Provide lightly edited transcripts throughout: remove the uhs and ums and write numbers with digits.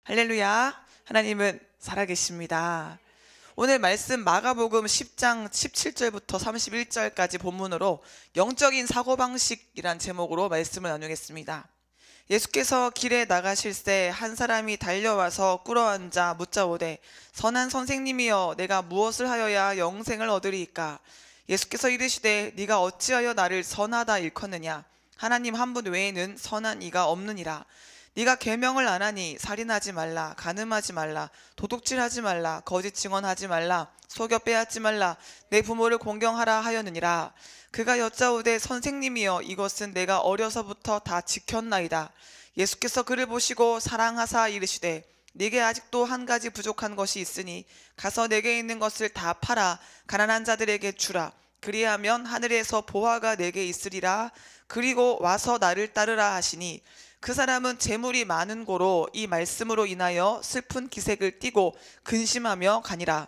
할렐루야. 하나님은 살아계십니다. 오늘 말씀 마가복음 10장 17절부터 31절까지 본문으로 영적인 사고방식이란 제목으로 말씀을 나누겠습니다. 예수께서 길에 나가실새 한 사람이 달려와서 꿇어앉아 묻자오되 선한 선생님이여 내가 무엇을 하여야 영생을 얻으리이까? 예수께서 이르시되 네가 어찌하여 나를 선하다 일컫느냐? 하나님 한 분 외에는 선한 이가 없느니라. 네가 계명을 안 하니 살인하지 말라, 간음하지 말라, 도둑질하지 말라, 거짓 증언하지 말라, 속여 빼앗지 말라, 내 부모를 공경하라 하였느니라. 그가 여짜오되 선생님이여 이것은 내가 어려서부터 다 지켰나이다. 예수께서 그를 보시고 사랑하사 이르시되 네게 아직도 한 가지 부족한 것이 있으니 가서 내게 있는 것을 다 팔아 가난한 자들에게 주라. 그리하면 하늘에서 보화가 내게 있으리라. 그리고 와서 나를 따르라 하시니 그 사람은 재물이 많은 고로 이 말씀으로 인하여 슬픈 기색을 띠고 근심하며 가니라.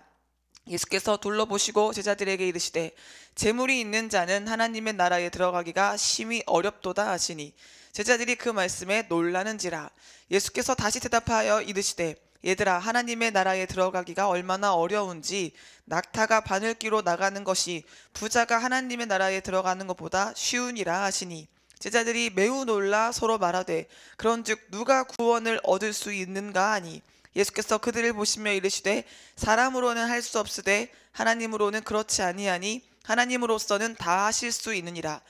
예수께서 둘러보시고 제자들에게 이르시되 재물이 있는 자는 하나님의 나라에 들어가기가 심히 어렵도다 하시니 제자들이 그 말씀에 놀라는지라. 예수께서 다시 대답하여 이르시되 얘들아 하나님의 나라에 들어가기가 얼마나 어려운지 낙타가 바늘기로 나가는 것이 부자가 하나님의 나라에 들어가는 것보다 쉬우니라 하시니 제자들이 매우 놀라 서로 말하되 그런즉 누가 구원을 얻을 수 있는가 하니 예수께서 그들을 보시며 이르시되 사람으로는 할 수 없으되 하나님으로는 그렇지 아니하니 하나님으로서는 다 하실 수 있느니라.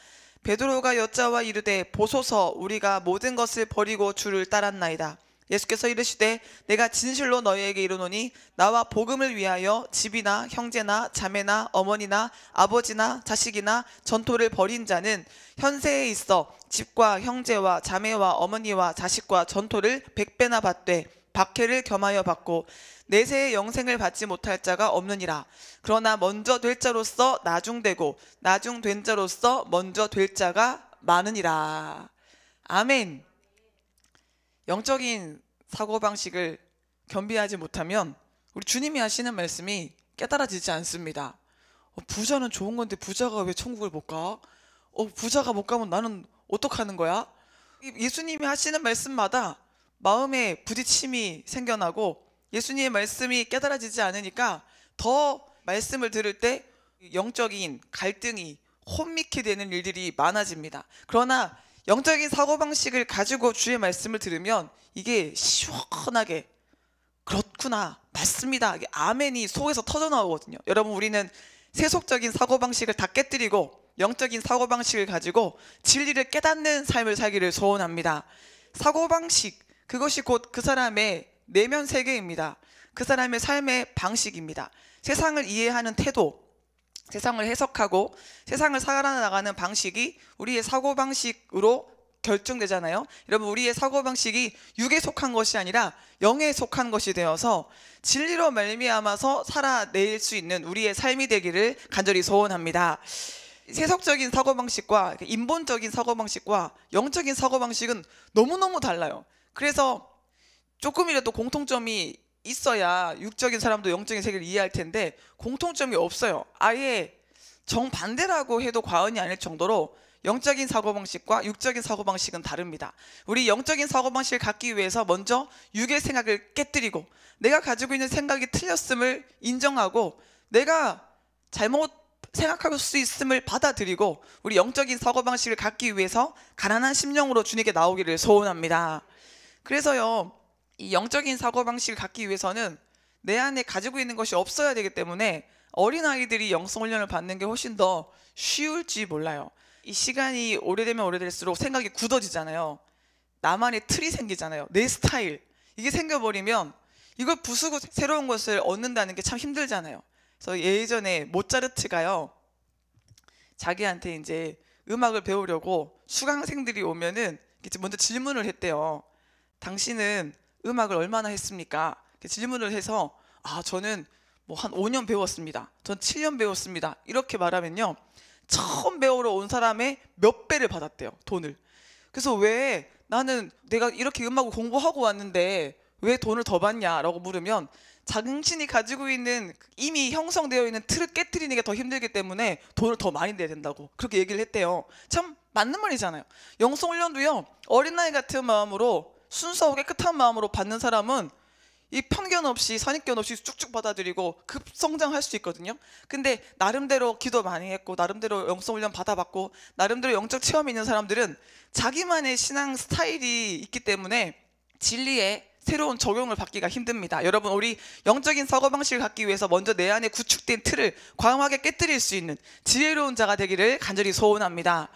베드로가 여짜와 이르되 보소서 우리가 모든 것을 버리고 주를 따랐나이다. 예수께서 이르시되 내가 진실로 너희에게 이르노니 나와 복음을 위하여 집이나 형제나 자매나 어머니나 아버지나 자식이나 전토를 벌인 자는 현세에 있어 집과 형제와 자매와 어머니와 자식과 전토를 100배나 받되 박해를 겸하여 받고 내세의 영생을 받지 못할 자가 없느니라. 그러나 먼저 될 자로서 나중되고 나중된 자로서 먼저 될 자가 많으니라. 아멘. 영적인 사고방식을 겸비하지 못하면 우리 주님이 하시는 말씀이 깨달아지지 않습니다. 부자는 좋은 건데 부자가 왜 천국을 못 가? 부자가 못 가면 나는 어떡하는 거야? 예수님이 하시는 말씀마다 마음에 부딪힘이 생겨나고 예수님의 말씀이 깨달아지지 않으니까 더 말씀을 들을 때 영적인 갈등이 혼미케 되는 일들이 많아집니다. 그러나 영적인 사고방식을 가지고 주의 말씀을 들으면 이게 시원하게 그렇구나 맞습니다 이게 아멘이 속에서 터져나오거든요. 여러분 우리는 세속적인 사고방식을 다 깨뜨리고 영적인 사고방식을 가지고 진리를 깨닫는 삶을 살기를 소원합니다. 사고방식 그것이 곧 그 사람의 내면 세계입니다. 그 사람의 삶의 방식입니다. 세상을 이해하는 태도, 세상을 해석하고 세상을 살아나가는 방식이 우리의 사고방식으로 결정되잖아요. 여러분 우리의 사고방식이 육에 속한 것이 아니라 영에 속한 것이 되어서 진리로 말미암아서 살아낼 수 있는 우리의 삶이 되기를 간절히 소원합니다. 세속적인 사고방식과 인본적인 사고방식과 영적인 사고방식은 너무너무 달라요. 그래서 조금이라도 공통점이 있어야 육적인 사람도 영적인 세계를 이해할 텐데 공통점이 없어요. 아예 정반대라고 해도 과언이 아닐 정도로 영적인 사고방식과 육적인 사고방식은 다릅니다. 우리 영적인 사고방식을 갖기 위해서 먼저 육의 생각을 깨뜨리고 내가 가지고 있는 생각이 틀렸음을 인정하고 내가 잘못 생각할 수 있음을 받아들이고 우리 영적인 사고방식을 갖기 위해서 가난한 심령으로 주님께 나오기를 소원합니다. 그래서요 이 영적인 사고방식을 갖기 위해서는 내 안에 가지고 있는 것이 없어야 되기 때문에 어린아이들이 영성훈련을 받는 게 훨씬 더 쉬울지 몰라요. 이 시간이 오래되면 오래될수록 생각이 굳어지잖아요. 나만의 틀이 생기잖아요. 내 스타일 이게 생겨버리면 이걸 부수고 새로운 것을 얻는다는 게 참 힘들잖아요. 그래서 예전에 모차르트가요 자기한테 이제 음악을 배우려고 수강생들이 오면은 먼저 질문을 했대요. 당신은 음악을 얼마나 했습니까? 질문을 해서 저는 뭐 한 5년 배웠습니다. 전 7년 배웠습니다. 이렇게 말하면요 처음 배우러 온 사람의 몇 배를 받았대요 돈을. 그래서 왜 나는 내가 이렇게 음악을 공부하고 왔는데 왜 돈을 더 받냐라고 물으면 당신이 가지고 있는 이미 형성되어 있는 틀을 깨뜨리는 게 더 힘들기 때문에 돈을 더 많이 내야 된다고 그렇게 얘기를 했대요. 참 맞는 말이잖아요. 영성훈련도요 어린아이 같은 마음으로 순수하고 깨끗한 마음으로 받는 사람은 이 편견 없이 선입견 없이 쭉쭉 받아들이고 급성장할 수 있거든요. 근데 나름대로 기도 많이 했고 나름대로 영성 훈련 받아봤고 나름대로 영적 체험이 있는 사람들은 자기만의 신앙 스타일이 있기 때문에 진리에 새로운 적용을 받기가 힘듭니다. 여러분, 우리 영적인 사고방식을 갖기 위해서 먼저 내 안에 구축된 틀을 과감하게 깨뜨릴 수 있는 지혜로운 자가 되기를 간절히 소원합니다.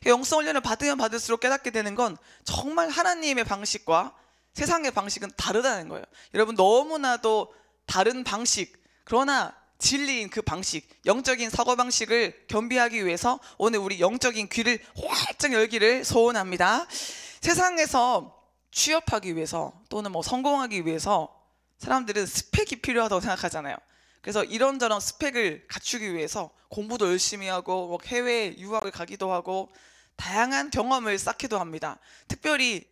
영성 훈련을 받으면 받을수록 깨닫게 되는 건 정말 하나님의 방식과 세상의 방식은 다르다는 거예요. 여러분, 너무나도 다른 방식, 그러나 진리인 그 방식, 영적인 사고방식을 겸비하기 위해서 오늘 우리 영적인 귀를 활짝 열기를 소원합니다. 세상에서 취업하기 위해서 또는 성공하기 위해서 사람들은 스펙이 필요하다고 생각하잖아요. 그래서 이런저런 스펙을 갖추기 위해서 공부도 열심히 하고 해외 유학을 가기도 하고 다양한 경험을 쌓기도 합니다. 특별히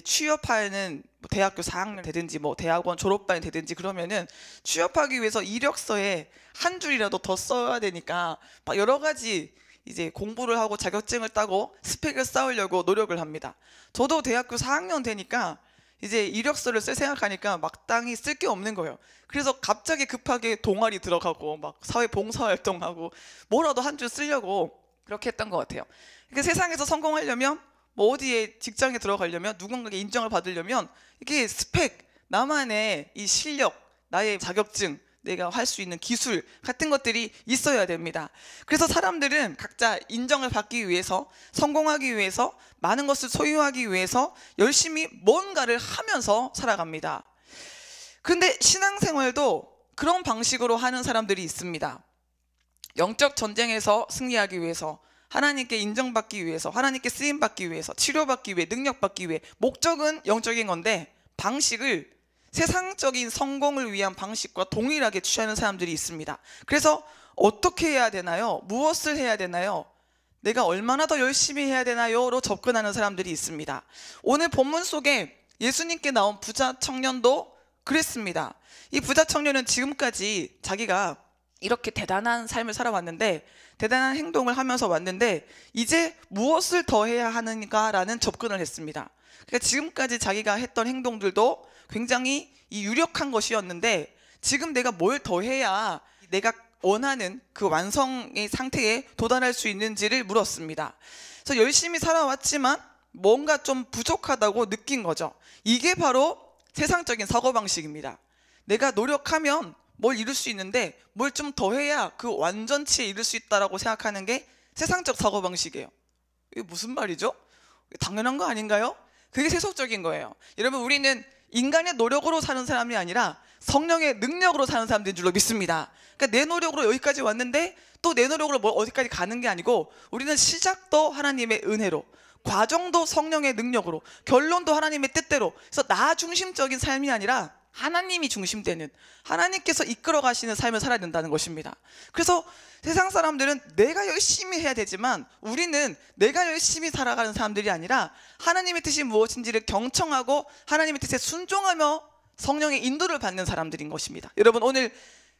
취업하는 대학교 4학년 되든지 대학원 졸업반이 되든지 그러면은 취업하기 위해서 이력서에 한 줄이라도 더 써야 되니까 막 여러 가지 이제 공부를 하고 자격증을 따고 스펙을 쌓으려고 노력을 합니다. 저도 대학교 4학년 되니까 이제 이력서를 쓸 생각하니까 마땅히 쓸 게 없는 거예요. 그래서 갑자기 급하게 동아리 들어가고 막 사회 봉사활동하고 뭐라도 한 줄 쓰려고 그렇게 했던 것 같아요. 그러니까 세상에서 성공하려면 어디에 직장에 들어가려면 누군가에게 인정을 받으려면 이게 스펙, 나만의 이 실력, 나의 자격증, 내가 할 수 있는 기술 같은 것들이 있어야 됩니다. 그래서 사람들은 각자 인정을 받기 위해서, 성공하기 위해서, 많은 것을 소유하기 위해서 열심히 뭔가를 하면서 살아갑니다. 근데 신앙생활도 그런 방식으로 하는 사람들이 있습니다. 영적 전쟁에서 승리하기 위해서, 하나님께 인정받기 위해서, 하나님께 쓰임받기 위해서, 치료받기 위해, 능력받기 위해, 목적은 영적인 건데 방식을 세상적인 성공을 위한 방식과 동일하게 취하는 사람들이 있습니다. 그래서 어떻게 해야 되나요? 무엇을 해야 되나요? 내가 얼마나 더 열심히 해야 되나요? 로 접근하는 사람들이 있습니다. 오늘 본문 속에 예수님께 나온 부자 청년도 그랬습니다. 이 부자 청년은 지금까지 자기가 이렇게 대단한 삶을 살아왔는데, 대단한 행동을 하면서 왔는데 이제 무엇을 더 해야 하는가라는 접근을 했습니다. 그러니까 지금까지 자기가 했던 행동들도 굉장히 유력한 것이었는데 지금 내가 뭘 더 해야 내가 원하는 그 완성의 상태에 도달할 수 있는지를 물었습니다. 그래서 열심히 살아왔지만 뭔가 좀 부족하다고 느낀 거죠. 이게 바로 세상적인 사고방식입니다. 내가 노력하면 뭘 이룰 수 있는데 뭘 좀 더 해야 그 완전치에 이룰 수 있다라고 생각하는 게 세상적 사고방식이에요. 이게 무슨 말이죠? 당연한 거 아닌가요? 그게 세속적인 거예요. 여러분, 우리는 인간의 노력으로 사는 사람이 아니라 성령의 능력으로 사는 사람들인 줄로 믿습니다. 그러니까 내 노력으로 여기까지 왔는데 또 내 노력으로 어디까지 가는 게 아니고 우리는 시작도 하나님의 은혜로, 과정도 성령의 능력으로, 결론도 하나님의 뜻대로, 그래서 나 중심적인 삶이 아니라 하나님이 중심되는, 하나님께서 이끌어 가시는 삶을 살아야 된다는 것입니다. 그래서 세상 사람들은 내가 열심히 해야 되지만 우리는 내가 열심히 살아가는 사람들이 아니라 하나님의 뜻이 무엇인지를 경청하고 하나님의 뜻에 순종하며 성령의 인도를 받는 사람들인 것입니다. 여러분, 오늘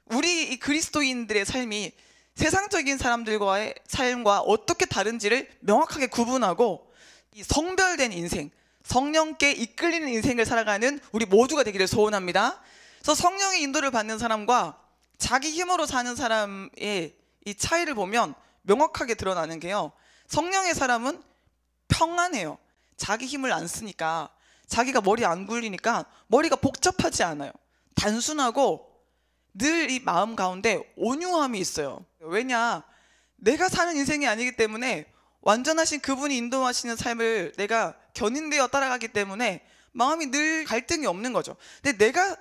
우리 이 그리스도인들의 삶이 세상적인 사람들과의 삶과 어떻게 다른지를 명확하게 구분하고 이 성별된 인생, 성령께 이끌리는 인생을 살아가는 우리 모두가 되기를 소원합니다. 그래서 성령의 인도를 받는 사람과 자기 힘으로 사는 사람의 이 차이를 보면 명확하게 드러나는 게요, 성령의 사람은 평안해요. 자기 힘을 안 쓰니까, 자기가 머리 안 굴리니까 머리가 복잡하지 않아요. 단순하고 늘 이 마음 가운데 온유함이 있어요. 왜냐? 내가 사는 인생이 아니기 때문에 완전하신 그분이 인도하시는 삶을 내가 견인되어 따라가기 때문에 마음이 늘 갈등이 없는 거죠. 근데 내가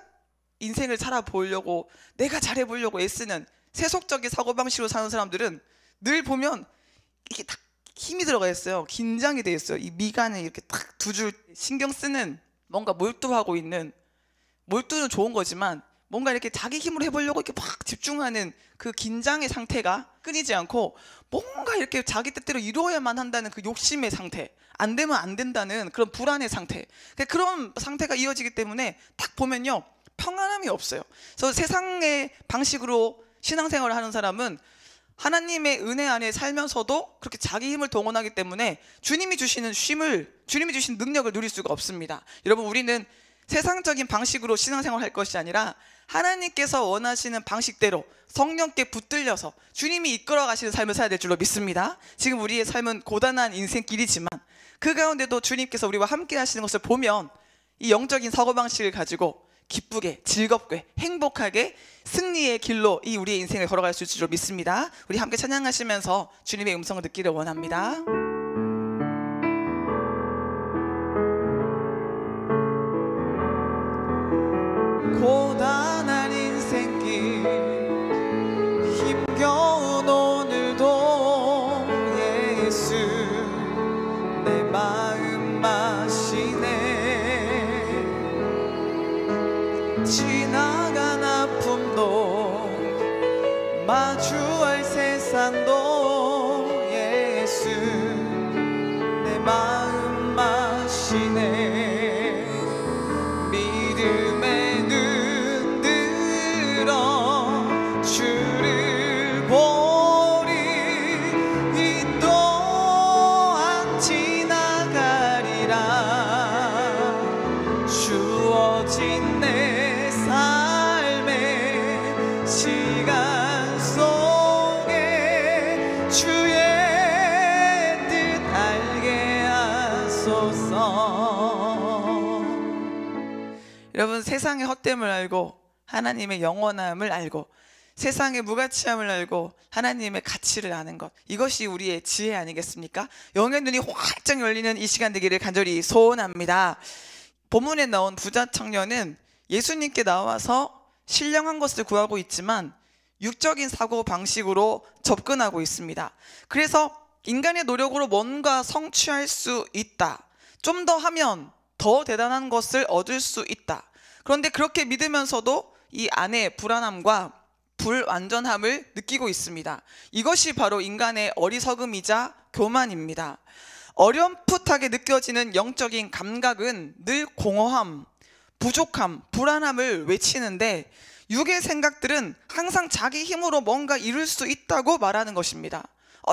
인생을 살아보려고, 내가 잘해보려고 애쓰는 세속적인 사고방식으로 사는 사람들은 늘 보면 이게 딱 힘이 들어가 있어요. 긴장이 돼 있어요. 이 미간에 이렇게 딱 두 줄 신경 쓰는, 뭔가 몰두하고 있는, 몰두는 좋은 거지만 뭔가 이렇게 자기 힘으로 해보려고 이렇게 막 집중하는 그 긴장의 상태가 끊이지 않고 뭔가 이렇게 자기 뜻대로 이루어야만 한다는 그 욕심의 상태, 안 되면 안 된다는 그런 불안의 상태, 그런 상태가 이어지기 때문에 딱 보면요, 평안함이 없어요. 그래서 세상의 방식으로 신앙생활을 하는 사람은 하나님의 은혜 안에 살면서도 그렇게 자기 힘을 동원하기 때문에 주님이 주시는 쉼을, 주님이 주신 능력을 누릴 수가 없습니다. 여러분, 우리는 세상적인 방식으로 신앙생활 할 것이 아니라 하나님께서 원하시는 방식대로 성령께 붙들려서 주님이 이끌어 가시는 삶을 살아야 될 줄로 믿습니다. 지금 우리의 삶은 고단한 인생길이지만 그 가운데도 주님께서 우리와 함께 하시는 것을 보면 이 영적인 사고방식을 가지고 기쁘게, 즐겁게, 행복하게 승리의 길로 이 우리의 인생을 걸어갈 수 있을 줄로 믿습니다. 우리 함께 찬양하시면서 주님의 음성을 듣기를 원합니다. 고단한 인생길 힘겨운 오늘도 예수 내 마음 마시네. 지나간 아픔도 마주할 세상도 예수 내 마음 마시네. 믿음의 눈 들어 주를 보리. 이 또한 지나가리라. 주어진 내 삶의 시간 속에 주의 뜻 알게 하소서. 여러분, 세상의 헛됨을 알고 하나님의 영원함을 알고 세상의 무가치함을 알고 하나님의 가치를 아는 것, 이것이 우리의 지혜 아니겠습니까? 영의 눈이 활짝 열리는 이 시간 되기를 간절히 소원합니다. 본문에 나온 부자 청년은 예수님께 나와서 신령한 것을 구하고 있지만 육적인 사고 방식으로 접근하고 있습니다. 그래서 인간의 노력으로 뭔가 성취할 수 있다, 좀 더 하면 더 대단한 것을 얻을 수 있다. 그런데 그렇게 믿으면서도 이 안에 불안함과 불완전함을 느끼고 있습니다. 이것이 바로 인간의 어리석음이자 교만입니다. 어렴풋하게 느껴지는 영적인 감각은 늘 공허함, 부족함, 불안함을 외치는데 육의 생각들은 항상 자기 힘으로 뭔가 이룰 수 있다고 말하는 것입니다.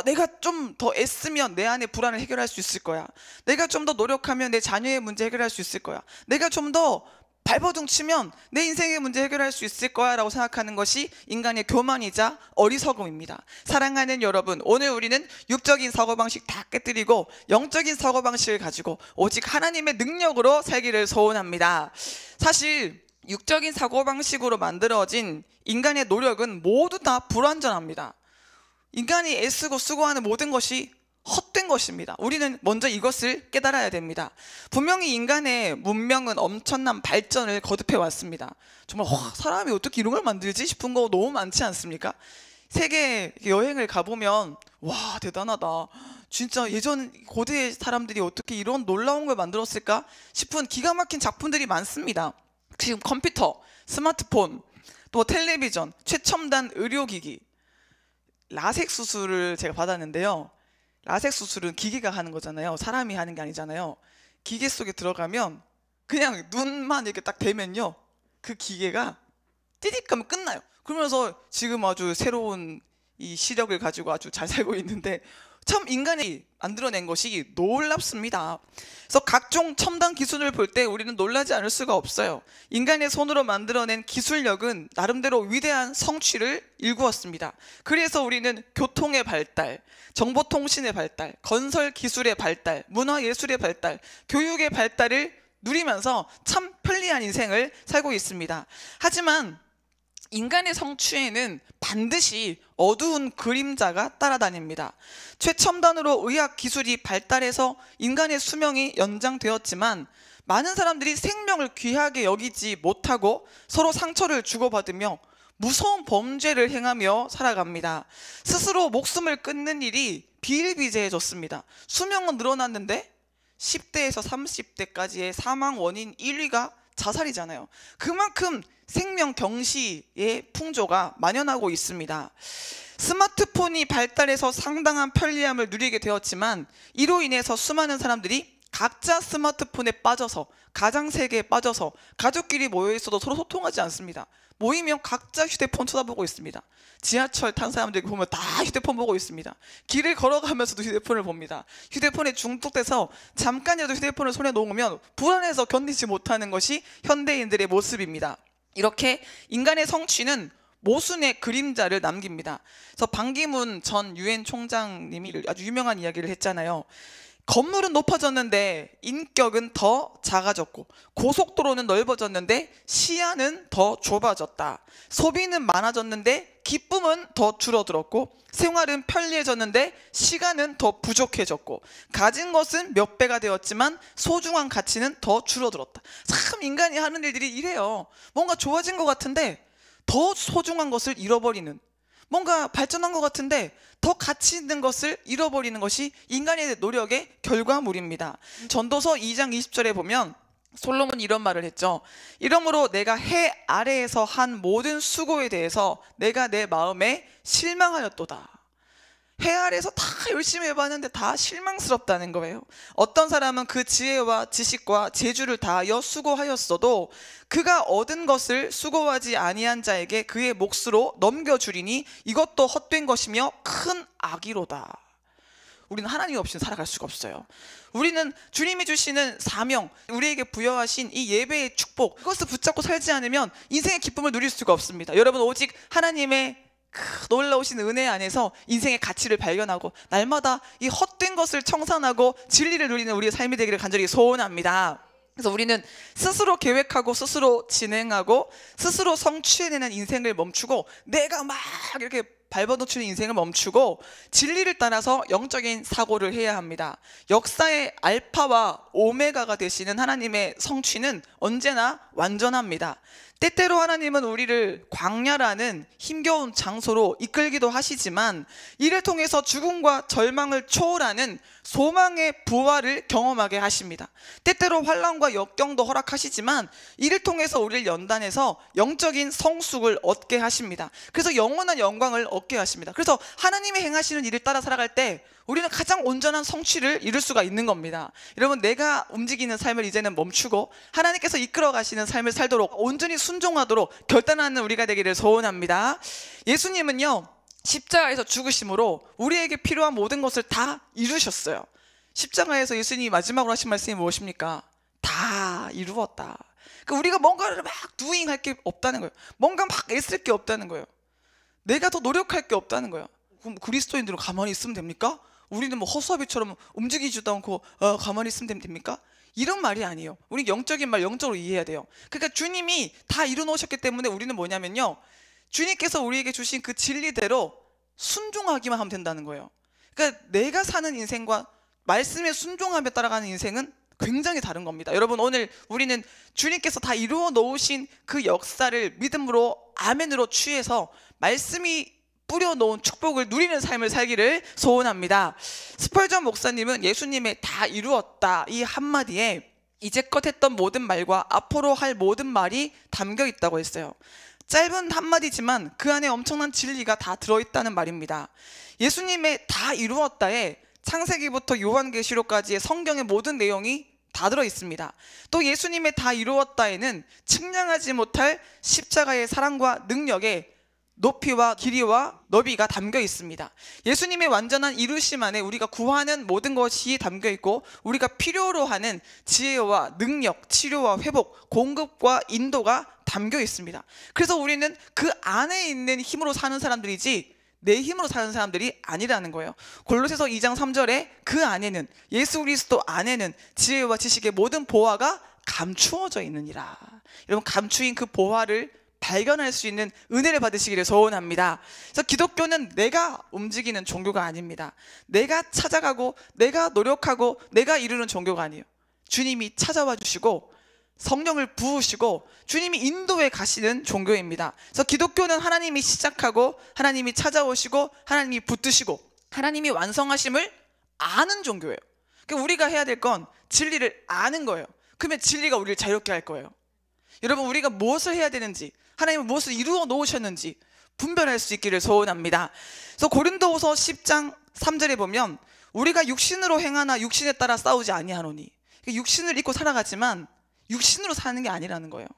내가 좀 더 애쓰면 내 안의 불안을 해결할 수 있을 거야. 내가 좀 더 노력하면 내 자녀의 문제 해결할 수 있을 거야. 내가 좀 더 발버둥 치면 내 인생의 문제 해결할 수 있을 거야 라고 생각하는 것이 인간의 교만이자 어리석음입니다. 사랑하는 여러분, 오늘 우리는 육적인 사고방식 다 깨뜨리고 영적인 사고방식을 가지고 오직 하나님의 능력으로 살기를 소원합니다. 사실 육적인 사고방식으로 만들어진 인간의 노력은 모두 다 불완전합니다. 인간이 애쓰고 수고하는 모든 것이 헛된 것입니다. 우리는 먼저 이것을 깨달아야 됩니다. 분명히 인간의 문명은 엄청난 발전을 거듭해 왔습니다. 정말 사람이 어떻게 이런 걸 만들지 싶은 거 너무 많지 않습니까? 세계 여행을 가보면 와, 대단하다, 진짜 예전 고대 사람들이 어떻게 이런 놀라운 걸 만들었을까 싶은 기가 막힌 작품들이 많습니다. 지금 컴퓨터, 스마트폰, 또 텔레비전, 최첨단 의료기기, 라섹 수술을 제가 받았는데요. 라섹 수술은 기계가 하는 거잖아요. 사람이 하는 게 아니잖아요. 기계 속에 들어가면 그냥 눈만 이렇게 딱 대면요, 그 기계가 띠딕 하면 끝나요. 그러면서 지금 아주 새로운 이 시력을 가지고 아주 잘 살고 있는데, 참 인간이 만들어낸 것이 놀랍습니다. 그래서 각종 첨단 기술을 볼 때 우리는 놀라지 않을 수가 없어요. 인간의 손으로 만들어낸 기술력은 나름대로 위대한 성취를 일구었습니다. 그래서 우리는 교통의 발달, 정보통신의 발달, 건설 기술의 발달, 문화예술의 발달, 교육의 발달을 누리면서 참 편리한 인생을 살고 있습니다. 하지만 인간의 성취에는 반드시 어두운 그림자가 따라다닙니다. 최첨단으로 의학 기술이 발달해서 인간의 수명이 연장되었지만 많은 사람들이 생명을 귀하게 여기지 못하고 서로 상처를 주고받으며 무서운 범죄를 행하며 살아갑니다. 스스로 목숨을 끊는 일이 비일비재해졌습니다. 수명은 늘어났는데 10대에서 30대까지의 사망 원인 1위가 자살이잖아요. 그만큼 생명 경시의 풍조가 만연하고 있습니다. 스마트폰이 발달해서 상당한 편리함을 누리게 되었지만 이로 인해서 수많은 사람들이 각자 스마트폰에 빠져서, 가상 세계에 빠져서 가족끼리 모여 있어도 서로 소통하지 않습니다. 모이면 각자 휴대폰 쳐다보고 있습니다. 지하철 탄 사람들 보면 다 휴대폰 보고 있습니다. 길을 걸어가면서도 휴대폰을 봅니다. 휴대폰에 중독돼서 잠깐이라도 휴대폰을 손에 놓으면 불안해서 견디지 못하는 것이 현대인들의 모습입니다. 이렇게 인간의 성취는 모순의 그림자를 남깁니다. 그래서 반기문 전 유엔 총장님이 아주 유명한 이야기를 했잖아요. 건물은 높아졌는데 인격은 더 작아졌고, 고속도로는 넓어졌는데 시야는 더 좁아졌다. 소비는 많아졌는데 기쁨은 더 줄어들었고, 생활은 편리해졌는데 시간은 더 부족해졌고, 가진 것은 몇 배가 되었지만 소중한 가치는 더 줄어들었다. 참 인간이 하는 일들이 이래요. 뭔가 좋아진 것 같은데 더 소중한 것을 잃어버리는, 뭔가 발전한 것 같은데 더 가치 있는 것을 잃어버리는 것이 인간의 노력의 결과물입니다. 전도서 2장 20절에 보면 솔로몬이 이런 말을 했죠. 이러므로 내가 해 아래에서 한 모든 수고에 대해서 내가 내 마음에 실망하였도다. 해 아래에서 다 열심히 해봤는데 다 실망스럽다는 거예요. 어떤 사람은 그 지혜와 지식과 재주를 다하여 수고하였어도 그가 얻은 것을 수고하지 아니한 자에게 그의 몫으로 넘겨주리니 이것도 헛된 것이며 큰 악이로다. 우리는 하나님 없이는 살아갈 수가 없어요. 우리는 주님이 주시는 사명, 우리에게 부여하신 이 예배의 축복, 그것을 붙잡고 살지 않으면 인생의 기쁨을 누릴 수가 없습니다. 여러분, 오직 하나님의 놀라우신 은혜 안에서 인생의 가치를 발견하고 날마다 이 헛된 것을 청산하고 진리를 누리는 우리의 삶이 되기를 간절히 소원합니다. 그래서 우리는 스스로 계획하고 스스로 진행하고 스스로 성취해내는 인생을 멈추고, 내가 막 이렇게 밟아놓치는 인생을 멈추고 진리를 따라서 영적인 사고를 해야 합니다. 역사의 알파와 오메가가 되시는 하나님의 성취는 언제나 완전합니다. 때때로 하나님은 우리를 광야라는 힘겨운 장소로 이끌기도 하시지만, 이를 통해서 죽음과 절망을 초월하는 소망의 부활을 경험하게 하십니다. 때때로 환난과 역경도 허락하시지만 이를 통해서 우리를 연단해서 영적인 성숙을 얻게 하십니다. 그래서 영원한 영광을 얻게 하십니다. 그래서 하나님이 행하시는 일을 따라 살아갈 때 우리는 가장 온전한 성취를 이룰 수가 있는 겁니다. 여러분, 내가 움직이는 삶을 이제는 멈추고 하나님께서 이끌어 가시는 삶을 살도록 온전히 순종하도록 결단하는 우리가 되기를 소원합니다. 예수님은요, 십자가에서 죽으심으로 우리에게 필요한 모든 것을 다 이루셨어요. 십자가에서 예수님이 마지막으로 하신 말씀이 무엇입니까? 다 이루었다. 그러니까 우리가 뭔가를 막 두잉할 게 없다는 거예요. 뭔가 막 애쓸 게 없다는 거예요. 내가 더 노력할 게 없다는 거예요. 그럼 그리스도인들은 가만히 있으면 됩니까? 우리는 뭐 허수아비처럼 움직이지도 않고 가만히 있으면 됩니까? 이런 말이 아니에요. 우리 영적인 말 영적으로 이해해야 돼요. 그러니까 주님이 다 이루놓으셨기 때문에 우리는 뭐냐면요, 주님께서 우리에게 주신 그 진리대로 순종하기만 하면 된다는 거예요. 그러니까 내가 사는 인생과 말씀에 순종하며 따라가는 인생은 굉장히 다른 겁니다. 여러분, 오늘 우리는 주님께서 다 이루어 놓으신 그 역사를 믿음으로 아멘으로 취해서 말씀이 뿌려놓은 축복을 누리는 삶을 살기를 소원합니다. 스펄전 목사님은 예수님의 다 이루었다 이 한마디에 이제껏 했던 모든 말과 앞으로 할 모든 말이 담겨 있다고 했어요. 짧은 한마디지만 그 안에 엄청난 진리가 다 들어있다는 말입니다. 예수님의 다 이루었다에 창세기부터 요한계시록까지의 성경의 모든 내용이 다 들어있습니다. 또 예수님의 다 이루었다에는 측량하지 못할 십자가의 사랑과 능력에 높이와 길이와 너비가 담겨 있습니다. 예수님의 완전한 이루심 안에 우리가 구하는 모든 것이 담겨 있고, 우리가 필요로 하는 지혜와 능력, 치료와 회복, 공급과 인도가 담겨 있습니다. 그래서 우리는 그 안에 있는 힘으로 사는 사람들이지 내 힘으로 사는 사람들이 아니라는 거예요. 골로새서 2장 3절에 그 안에는, 예수 그리스도 안에는 지혜와 지식의 모든 보화가 감추어져 있느니라. 여러분, 감추인 그 보화를 발견할 수 있는 은혜를 받으시기를 소원합니다. 그래서 기독교는 내가 움직이는 종교가 아닙니다. 내가 찾아가고 내가 노력하고 내가 이루는 종교가 아니에요. 주님이 찾아와 주시고 성령을 부으시고 주님이 인도해 가시는 종교입니다. 그래서 기독교는 하나님이 시작하고 하나님이 찾아오시고 하나님이 붙드시고 하나님이 완성하심을 아는 종교예요. 그러니까 우리가 해야 될 건 진리를 아는 거예요. 그러면 진리가 우리를 자유롭게 할 거예요. 여러분, 우리가 무엇을 해야 되는지, 하나님은 무엇을 이루어 놓으셨는지 분별할 수 있기를 소원합니다. 그래서 고린도후서 10장 3절에 보면 우리가 육신으로 행하나 육신에 따라 싸우지 아니하노니, 육신을 입고 살아가지만 육신으로 사는 게 아니라는 거예요.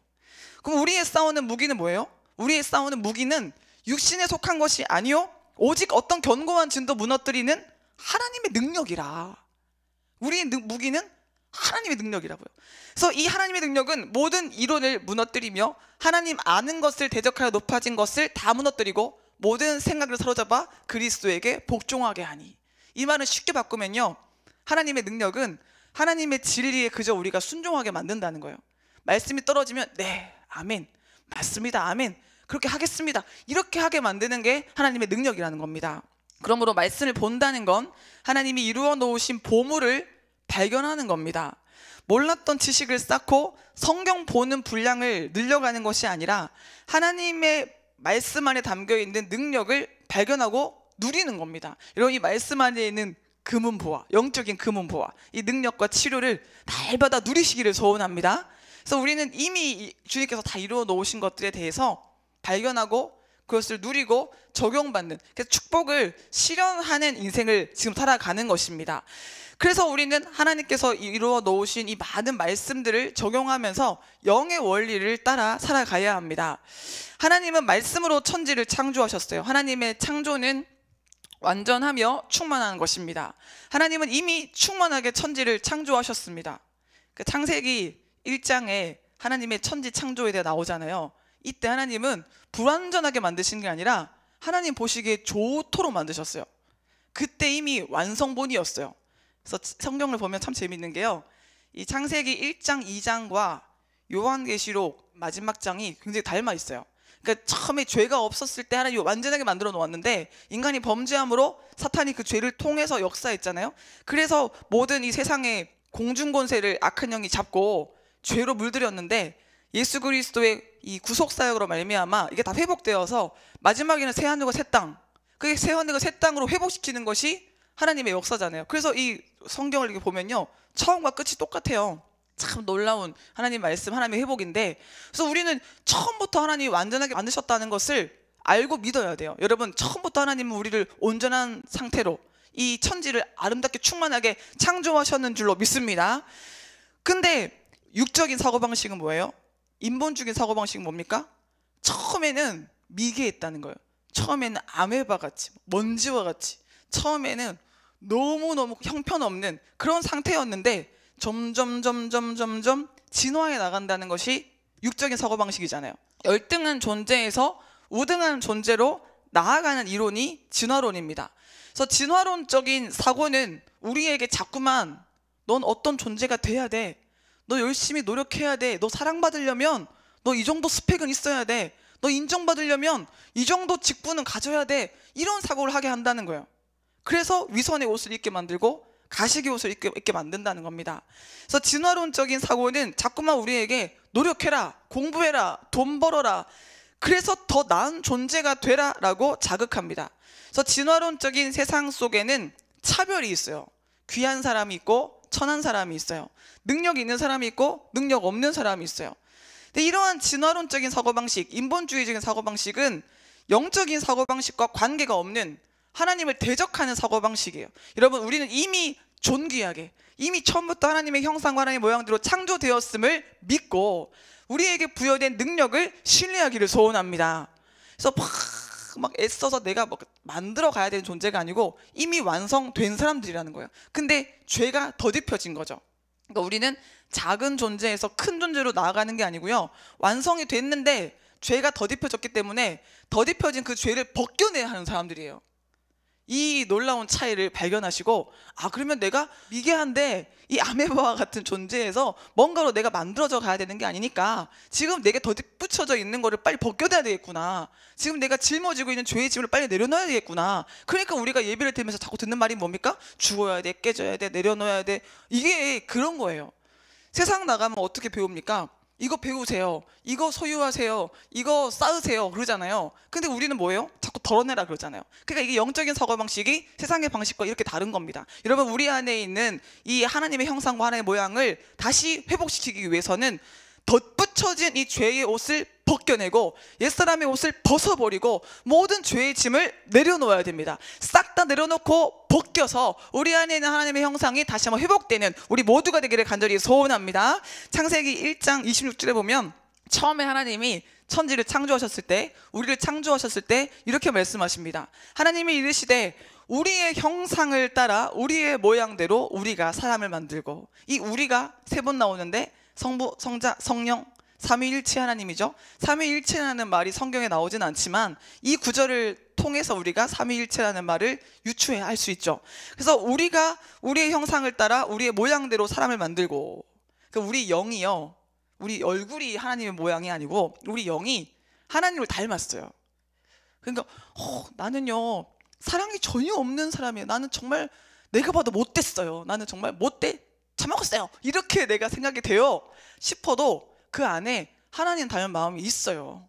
그럼 우리의 싸우는 무기는 뭐예요? 우리의 싸우는 무기는 육신에 속한 것이 아니요 오직 어떤 견고한 진도 무너뜨리는 하나님의 능력이라. 우리의 무기는 하나님의 능력이라고요. 그래서 이 하나님의 능력은 모든 이론을 무너뜨리며 하나님 아는 것을 대적하여 높아진 것을 다 무너뜨리고 모든 생각을 사로잡아 그리스도에게 복종하게 하니. 이 말은 쉽게 바꾸면요, 하나님의 능력은 하나님의 진리에 그저 우리가 순종하게 만든다는 거예요. 말씀이 떨어지면 네, 아멘, 맞습니다, 아멘, 그렇게 하겠습니다, 이렇게 하게 만드는 게 하나님의 능력이라는 겁니다. 그러므로 말씀을 본다는 건 하나님이 이루어 놓으신 보물을 발견하는 겁니다. 몰랐던 지식을 쌓고 성경 보는 분량을 늘려가는 것이 아니라 하나님의 말씀 안에 담겨있는 능력을 발견하고 누리는 겁니다. 여러분, 이 말씀 안에 있는 금은보화, 영적인 금은보화, 이 능력과 치료를 날마다 누리시기를 소원합니다. 그래서 우리는 이미 주님께서 다 이루어 놓으신 것들에 대해서 발견하고 그것을 누리고 적용받는, 그래서 축복을 실현하는 인생을 지금 살아가는 것입니다. 그래서 우리는 하나님께서 이루어 놓으신 이 많은 말씀들을 적용하면서 영의 원리를 따라 살아가야 합니다. 하나님은 말씀으로 천지를 창조하셨어요. 하나님의 창조는 완전하며 충만한 것입니다. 하나님은 이미 충만하게 천지를 창조하셨습니다. 창세기 1장에 하나님의 천지 창조에 대해 나오잖아요. 이때 하나님은 불완전하게 만드신 게 아니라 하나님 보시기에 좋도록 만드셨어요. 그때 이미 완성본이었어요. 그래서 성경을 보면 참 재밌는 게요, 이 창세기 1장 2장과 요한계시록 마지막 장이 굉장히 닮아 있어요. 그러니까 처음에 죄가 없었을 때 하나님이 완전하게 만들어 놓았는데 인간이 범죄함으로 사탄이 그 죄를 통해서 역사했잖아요. 그래서 모든 이 세상의 공중권세를 악한 영이 잡고 죄로 물들였는데 예수 그리스도의 이 구속사역으로 말미암아 이게 다 회복되어서 마지막에는 새하늘과 새 땅, 그게 새하늘과 새 땅으로 회복시키는 것이 하나님의 역사잖아요. 그래서 이 성경을 이렇게 보면요, 처음과 끝이 똑같아요. 참 놀라운 하나님 말씀, 하나님의 회복인데, 그래서 우리는 처음부터 하나님이 완전하게 만드셨다는 것을 알고 믿어야 돼요. 여러분, 처음부터 하나님은 우리를 온전한 상태로 이 천지를 아름답게 충만하게 창조하셨는 줄로 믿습니다. 근데 육적인 사고방식은 뭐예요? 인본주의적인 사고방식은 뭡니까? 처음에는 미개했다는 거예요. 처음에는 아메바 같이, 먼지와 같이, 처음에는 너무너무 형편없는 그런 상태였는데 점점 진화해 나간다는 것이 육적인 사고방식이잖아요. 열등한 존재에서 우등한 존재로 나아가는 이론이 진화론입니다. 그래서 진화론적인 사고는 우리에게 자꾸만 넌 어떤 존재가 돼야 돼, 너 열심히 노력해야 돼, 너 사랑받으려면 너 이 정도 스펙은 있어야 돼, 너 인정받으려면 이 정도 직분은 가져야 돼, 이런 사고를 하게 한다는 거예요. 그래서 위선의 옷을 입게 만들고 가식의 옷을 입게 만든다는 겁니다. 그래서 진화론적인 사고는 자꾸만 우리에게 노력해라, 공부해라, 돈 벌어라, 그래서 더 나은 존재가 되라 라고 자극합니다. 그래서 진화론적인 세상 속에는 차별이 있어요. 귀한 사람이 있고 천한 사람이 있어요. 능력 있는 사람이 있고 능력 없는 사람이 있어요. 근데 이러한 진화론적인 사고방식, 인본주의적인 사고방식은 영적인 사고방식과 관계가 없는 하나님을 대적하는 사고방식이에요. 여러분, 우리는 이미 존귀하게, 이미 처음부터 하나님의 형상과 하나님의 모양대로 창조되었음을 믿고 우리에게 부여된 능력을 신뢰하기를 소원합니다. 그래서 막 애써서 내가 만들어 가야 되는 존재가 아니고 이미 완성된 사람들이라는 거예요. 근데 죄가 더딥혀진 거죠. 그러니까 우리는 작은 존재에서 큰 존재로 나아가는 게 아니고요, 완성이 됐는데 죄가 더딥혀졌기 때문에 더딥혀진 그 죄를 벗겨내야 하는 사람들이에요. 이 놀라운 차이를 발견하시고, 아, 그러면 내가 미개한데 이 아메바와 같은 존재에서 뭔가로 내가 만들어져 가야 되는 게 아니니까 지금 내게 덧붙여져 있는 거를 빨리 벗겨내야 되겠구나, 지금 내가 짊어지고 있는 죄의 짐을 빨리 내려놔야 되겠구나. 그러니까 우리가 예배를 드리면서 자꾸 듣는 말이 뭡니까? 죽어야 돼, 깨져야 돼, 내려놓아야 돼. 이게 그런 거예요. 세상 나가면 어떻게 배웁니까? 이거 배우세요, 이거 소유하세요, 이거 쌓으세요 그러잖아요. 근데 우리는 뭐예요? 자꾸 덜어내라 그러잖아요. 그러니까 이게 영적인 사고방식이 세상의 방식과 이렇게 다른 겁니다. 여러분, 우리 안에 있는 이 하나님의 형상과 하나님의 모양을 다시 회복시키기 위해서는 덧붙여진 이 죄의 옷을 벗겨 벗겨내고 옛사람의 옷을 벗어버리고 모든 죄의 짐을 내려놓아야 됩니다. 싹 다 내려놓고 벗겨서 우리 안에 있는 하나님의 형상이 다시 한번 회복되는 우리 모두가 되기를 간절히 소원합니다. 창세기 1장 26절에 보면 처음에 하나님이 천지를 창조하셨을 때, 우리를 창조하셨을 때 이렇게 말씀하십니다. 하나님이 이르시되 우리의 형상을 따라 우리의 모양대로 우리가 사람을 만들고, 이 우리가 세 번 나오는데 성부, 성자, 성령, 삼위일체 하나님이죠. 삼위일체라는 말이 성경에 나오진 않지만 이 구절을 통해서 우리가 삼위일체라는 말을 유추해야 할 수 있죠. 그래서 우리가 우리의 형상을 따라 우리의 모양대로 사람을 만들고, 그러니까 우리 영이요, 우리 얼굴이 하나님의 모양이 아니고 우리 영이 하나님을 닮았어요. 그러니까 나는요 사랑이 전혀 없는 사람이에요. 나는 정말 내가 봐도 못됐어요. 나는 정말 못돼 처먹었어요. 이렇게 내가 생각이 돼요 싶어도 그 안에 하나님 닮은 마음이 있어요.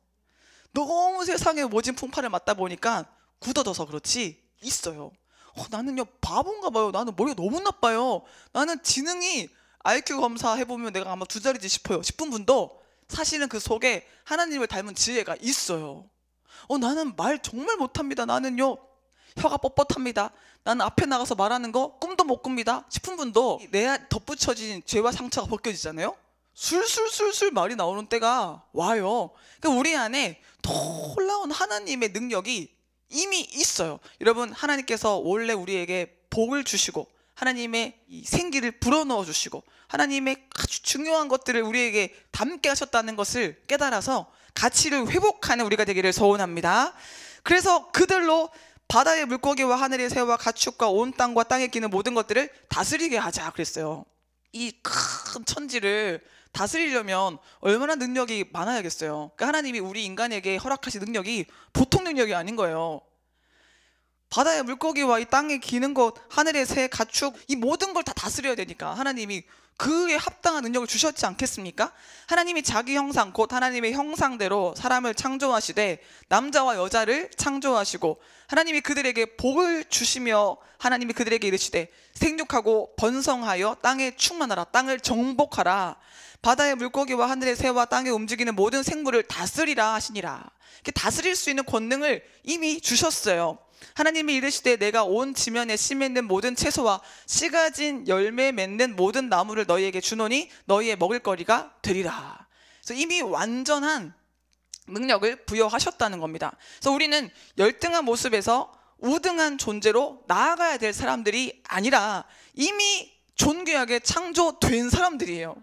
너무 세상의 모진 풍파를 맞다 보니까 굳어져서 그렇지 있어요. 나는요 바본가 봐요. 나는 머리가 너무 나빠요. 나는 지능이 IQ 검사 해보면 내가 아마 2자리지 싶어요. 싶은 분도 사실은 그 속에 하나님을 닮은 지혜가 있어요. 나는 말 정말 못합니다. 나는요 혀가 뻣뻣합니다. 나는 앞에 나가서 말하는 거 꿈도 못 꿉니다 싶은 분도 내 덧붙여진 죄와 상처가 벗겨지잖아요. 술술술술 말이 나오는 때가 와요. 그러니까 우리 안에 놀라운 하나님의 능력이 이미 있어요. 여러분, 하나님께서 원래 우리에게 복을 주시고 하나님의 이 생기를 불어넣어 주시고 하나님의 아주 중요한 것들을 우리에게 담게 하셨다는 것을 깨달아서 가치를 회복하는 우리가 되기를 소원합니다. 그래서 그들로 바다의 물고기와 하늘의 새와 가축과 온 땅과 땅에 끼는 모든 것들을 다스리게 하자 그랬어요. 이 큰 천지를 다스리려면 얼마나 능력이 많아야겠어요. 그러니까 하나님이 우리 인간에게 허락하신 능력이 보통 능력이 아닌 거예요. 바다의 물고기와 이 땅에 기는 것, 하늘의 새, 가축, 이 모든 걸 다 다스려야 되니까 하나님이 그에 합당한 능력을 주셨지 않겠습니까? 하나님이 자기 형상, 곧 하나님의 형상대로 사람을 창조하시되 남자와 여자를 창조하시고 하나님이 그들에게 복을 주시며 하나님이 그들에게 이르시되 생육하고 번성하여 땅에 충만하라, 땅을 정복하라, 바다의 물고기와 하늘의 새와 땅에 움직이는 모든 생물을 다스리라 하시니라. 이렇게 다스릴 수 있는 권능을 이미 주셨어요. 하나님이 이르시되 내가 온 지면에 씨 맺는 모든 채소와 씨 가진 열매 맺는 모든 나무를 너희에게 주노니 너희의 먹을 거리가 되리라. 그래서 이미 완전한 능력을 부여하셨다는 겁니다. 그래서 우리는 열등한 모습에서 우등한 존재로 나아가야 될 사람들이 아니라 이미 존귀하게 창조된 사람들이에요.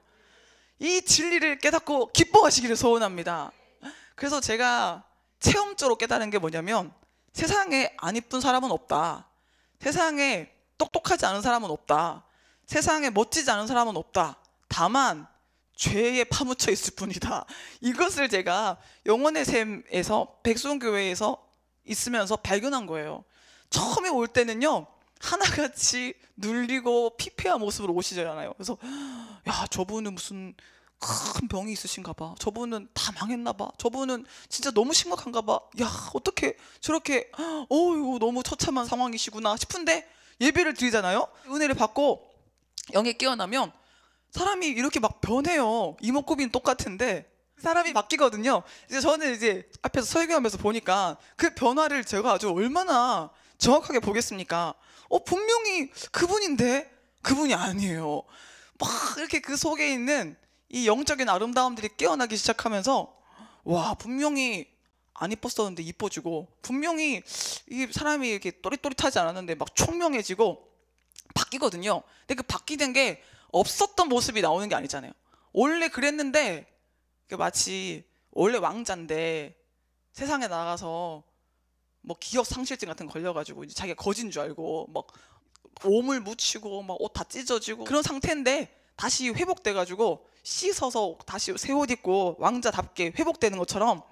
이 진리를 깨닫고 기뻐하시기를 소원합니다. 그래서 제가 체험적으로 깨달은 게 뭐냐면 세상에 안 이쁜 사람은 없다. 세상에 똑똑하지 않은 사람은 없다. 세상에 멋지지 않은 사람은 없다. 다만 죄에 파묻혀 있을 뿐이다. 이것을 제가 영혼의 샘에서 백송교회에서 있으면서 발견한 거예요. 처음에 올 때는요 하나같이 눌리고 피폐한 모습으로 오시잖아요. 그래서 야, 저분은 무슨 큰 병이 있으신가 봐. 저분은 다 망했나 봐. 저분은 진짜 너무 심각한가 봐. 야, 어떻게 저렇게 이거 너무 처참한 상황이시구나 싶은데 예배를 드리잖아요. 은혜를 받고 영에 깨어나면 사람이 이렇게 막 변해요. 이목구비는 똑같은데 사람이 바뀌거든요. 이제 저는 이제 앞에서 설교하면서 보니까 그 변화를 제가 아주 얼마나 정확하게 보겠습니까? 분명히 그분인데 그분이 아니에요. 막 이렇게 그 속에 있는 이 영적인 아름다움들이 깨어나기 시작하면서 와, 분명히 안 이뻤었는데 이뻐지고 분명히 이 사람이 이렇게 또릿또릿하지 않았는데 막 총명해지고 바뀌거든요. 근데 그 바뀌는 게 없었던 모습이 나오는 게 아니잖아요. 원래 그랬는데 마치 원래 왕자인데 세상에 나가서 뭐 기억 상실증 같은 거 걸려가지고 이제 자기가 거진 줄 알고 막 오물 묻히고 막 옷 다 찢어지고 그런 상태인데 다시 회복돼가지고 씻어서 다시 새 옷 입고 왕자답게 회복되는 것처럼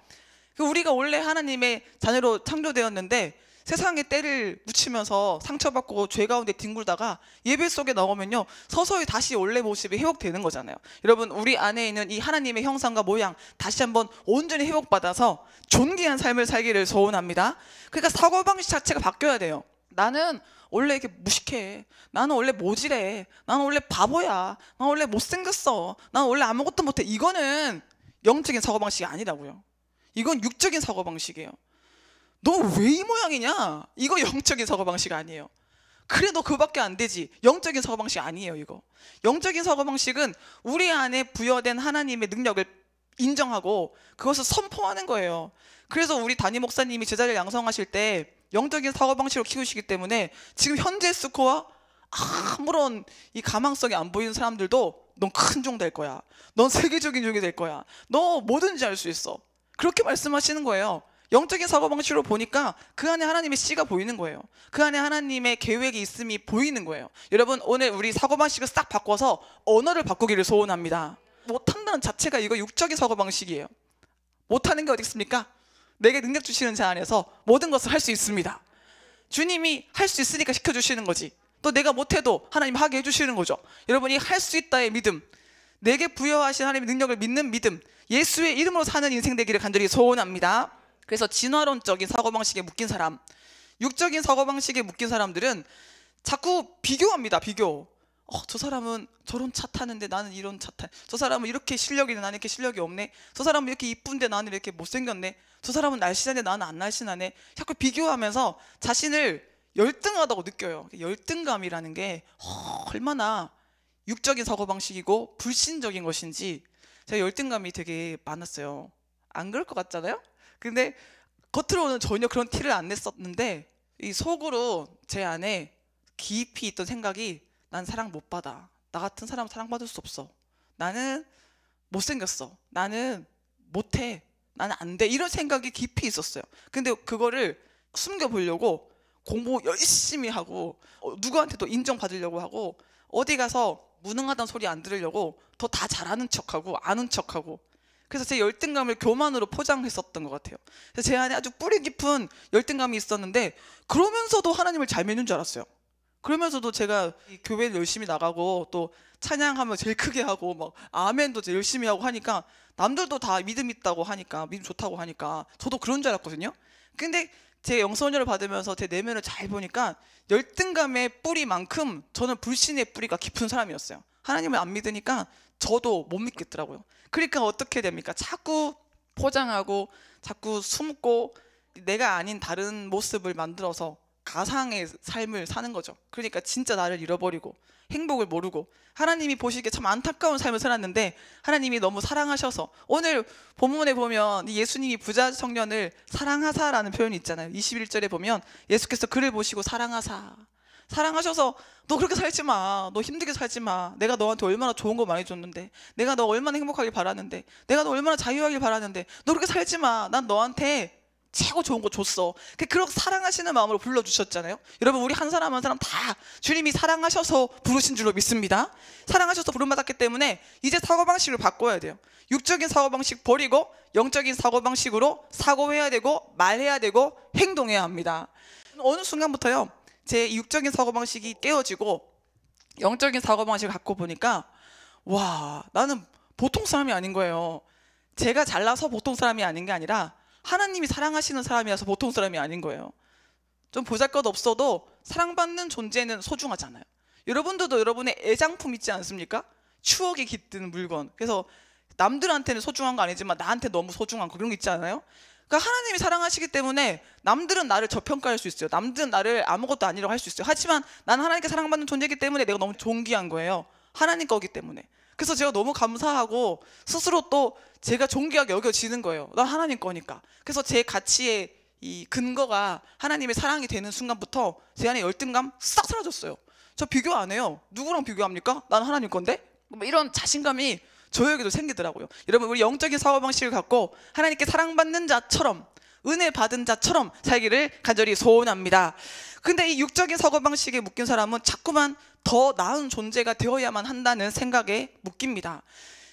우리가 원래 하나님의 자녀로 창조되었는데 세상에 때를 묻히면서 상처받고 죄 가운데 뒹굴다가 예배 속에 나오면요 서서히 다시 원래 모습이 회복되는 거잖아요. 여러분, 우리 안에 있는 이 하나님의 형상과 모양 다시 한번 온전히 회복받아서 존귀한 삶을 살기를 소원합니다. 그러니까 사고방식 자체가 바뀌어야 돼요. 나는 원래 이렇게 무식해. 나는 원래 모질해. 나는 원래 바보야. 나는 원래 못생겼어. 나는 원래 아무것도 못해. 이거는 영적인 사고방식이 아니라고요. 이건 육적인 사고방식이에요. 너 왜 이 모양이냐? 이거 영적인 사고방식 아니에요. 그래 너 그거밖에 안 되지. 영적인 사고방식 아니에요. 이거 영적인 사고방식은 우리 안에 부여된 하나님의 능력을 인정하고 그것을 선포하는 거예요. 그래서 우리 담임 목사님이 제자를 양성하실 때 영적인 사고방식으로 키우시기 때문에 지금 현재 스코어 아무런 이 가망성이 안 보이는 사람들도 넌 큰 종 될 거야, 넌 세계적인 종이 될 거야, 너 뭐든지 할 수 있어, 그렇게 말씀하시는 거예요. 영적인 사고방식으로 보니까 그 안에 하나님의 씨가 보이는 거예요. 그 안에 하나님의 계획이 있음이 보이는 거예요. 여러분 오늘 우리 사고방식을 싹 바꿔서 언어를 바꾸기를 소원합니다. 못한다는 자체가 이거 육적인 사고방식이에요. 못하는 게 어디 있습니까? 내게 능력 주시는 자 안에서 모든 것을 할 수 있습니다. 주님이 할 수 있으니까 시켜주시는 거지, 또 내가 못해도 하나님 하게 해주시는 거죠. 여러분이 할 수 있다의 믿음, 내게 부여하신 하나님의 능력을 믿는 믿음, 예수의 이름으로 사는 인생 되기를 간절히 소원합니다. 그래서 진화론적인 사고방식에 묶인 사람, 육적인 사고방식에 묶인 사람들은 자꾸 비교합니다. 비교. 저 사람은 저런 차 타는데 나는 이런 차 타. 저 사람은 이렇게 실력이 있는데 나는 이렇게 실력이 없네. 저 사람은 이렇게 이쁜데 나는 이렇게 못생겼네. 저 사람은 날씬한데 나는 안 날씬하네. 자꾸 비교하면서 자신을 열등하다고 느껴요. 열등감이라는 게 얼마나 육적인 사고방식이고 불신적인 것인지 제가 열등감이 되게 많았어요. 안 그럴 것 같잖아요? 근데 겉으로는 전혀 그런 티를 안 냈었는데 이 속으로 제 안에 깊이 있던 생각이, 난 사랑 못 받아, 나 같은 사람 사랑받을 수 없어, 나는 못생겼어, 나는 못해, 나는 안 돼, 이런 생각이 깊이 있었어요. 근데 그거를 숨겨보려고 공부 열심히 하고 누구한테도 인정받으려고 하고 어디 가서 무능하다는 소리 안 들으려고 더 다 잘하는 척하고 아는 척하고, 그래서 제 열등감을 교만으로 포장했었던 것 같아요. 그래서 제 안에 아주 뿌리 깊은 열등감이 있었는데 그러면서도 하나님을 잘 믿는 줄 알았어요. 그러면서도 제가 교회를 열심히 나가고 또 찬양하면 제일 크게 하고 막 아멘도 제일 열심히 하고 하니까 남들도 다 믿음 있다고 하니까, 믿음 좋다고 하니까 저도 그런 줄 알았거든요. 근데 제 영성연료를 받으면서 제 내면을 잘 보니까 열등감의 뿌리만큼 저는 불신의 뿌리가 깊은 사람이었어요. 하나님을 안 믿으니까 저도 못 믿겠더라고요. 그러니까 어떻게 됩니까? 자꾸 포장하고 자꾸 숨고 내가 아닌 다른 모습을 만들어서 가상의 삶을 사는 거죠. 그러니까 진짜 나를 잃어버리고 행복을 모르고 하나님이 보시기에 참 안타까운 삶을 살았는데 하나님이 너무 사랑하셔서, 오늘 본문에 보면 예수님이 부자 청년을 사랑하사라는 표현이 있잖아요. 21절에 보면 예수께서 그를 보시고 사랑하셔서 너 그렇게 살지 마, 너 힘들게 살지 마, 내가 너한테 얼마나 좋은 거 많이 줬는데, 내가 너 얼마나 행복하길 바라는데, 내가 너 얼마나 자유하길 바라는데 너 그렇게 살지 마, 난 너한테 최고 좋은 거 줬어. 그렇게 사랑하시는 마음으로 불러주셨잖아요. 여러분 우리 한 사람 한 사람 다 주님이 사랑하셔서 부르신 줄로 믿습니다. 사랑하셔서 부름받았기 때문에 이제 사고방식을 바꿔야 돼요. 육적인 사고방식 버리고 영적인 사고방식으로 사고해야 되고 말해야 되고 행동해야 합니다. 어느 순간부터요 제 육적인 사고방식이 깨어지고 영적인 사고방식을 갖고 보니까 와, 나는 보통 사람이 아닌 거예요. 제가 잘나서 보통 사람이 아닌 게 아니라 하나님이 사랑하시는 사람이라서 보통 사람이 아닌 거예요. 좀 보잘것없어도 사랑받는 존재는 소중하잖아요. 여러분들도 여러분의 애장품 있지 않습니까? 추억이 깃든 물건. 그래서 남들한테는 소중한 거 아니지만 나한테 너무 소중한 거, 그런 거 있지 않아요? 그러니까 하나님이 사랑하시기 때문에 남들은 나를 저평가할 수 있어요. 남들은 나를 아무것도 아니라고 할 수 있어요. 하지만 나는 하나님께 사랑받는 존재이기 때문에 내가 너무 존귀한 거예요. 하나님 거기 때문에. 그래서 제가 너무 감사하고 스스로 또 제가 존귀하게 여겨지는 거예요. 난 하나님 거니까. 그래서 제 가치의 이 근거가 하나님의 사랑이 되는 순간부터 제 안에 열등감 싹 사라졌어요. 저 비교 안 해요. 누구랑 비교합니까? 난 하나님 건데? 뭐 이런 자신감이 저에게도 생기더라고요. 여러분 우리 영적인 사고방식을 갖고 하나님께 사랑받는 자처럼, 은혜 받은 자처럼 살기를 간절히 소원합니다. 근데 이 육적인 사고방식에 묶인 사람은 자꾸만 더 나은 존재가 되어야만 한다는 생각에 묶입니다.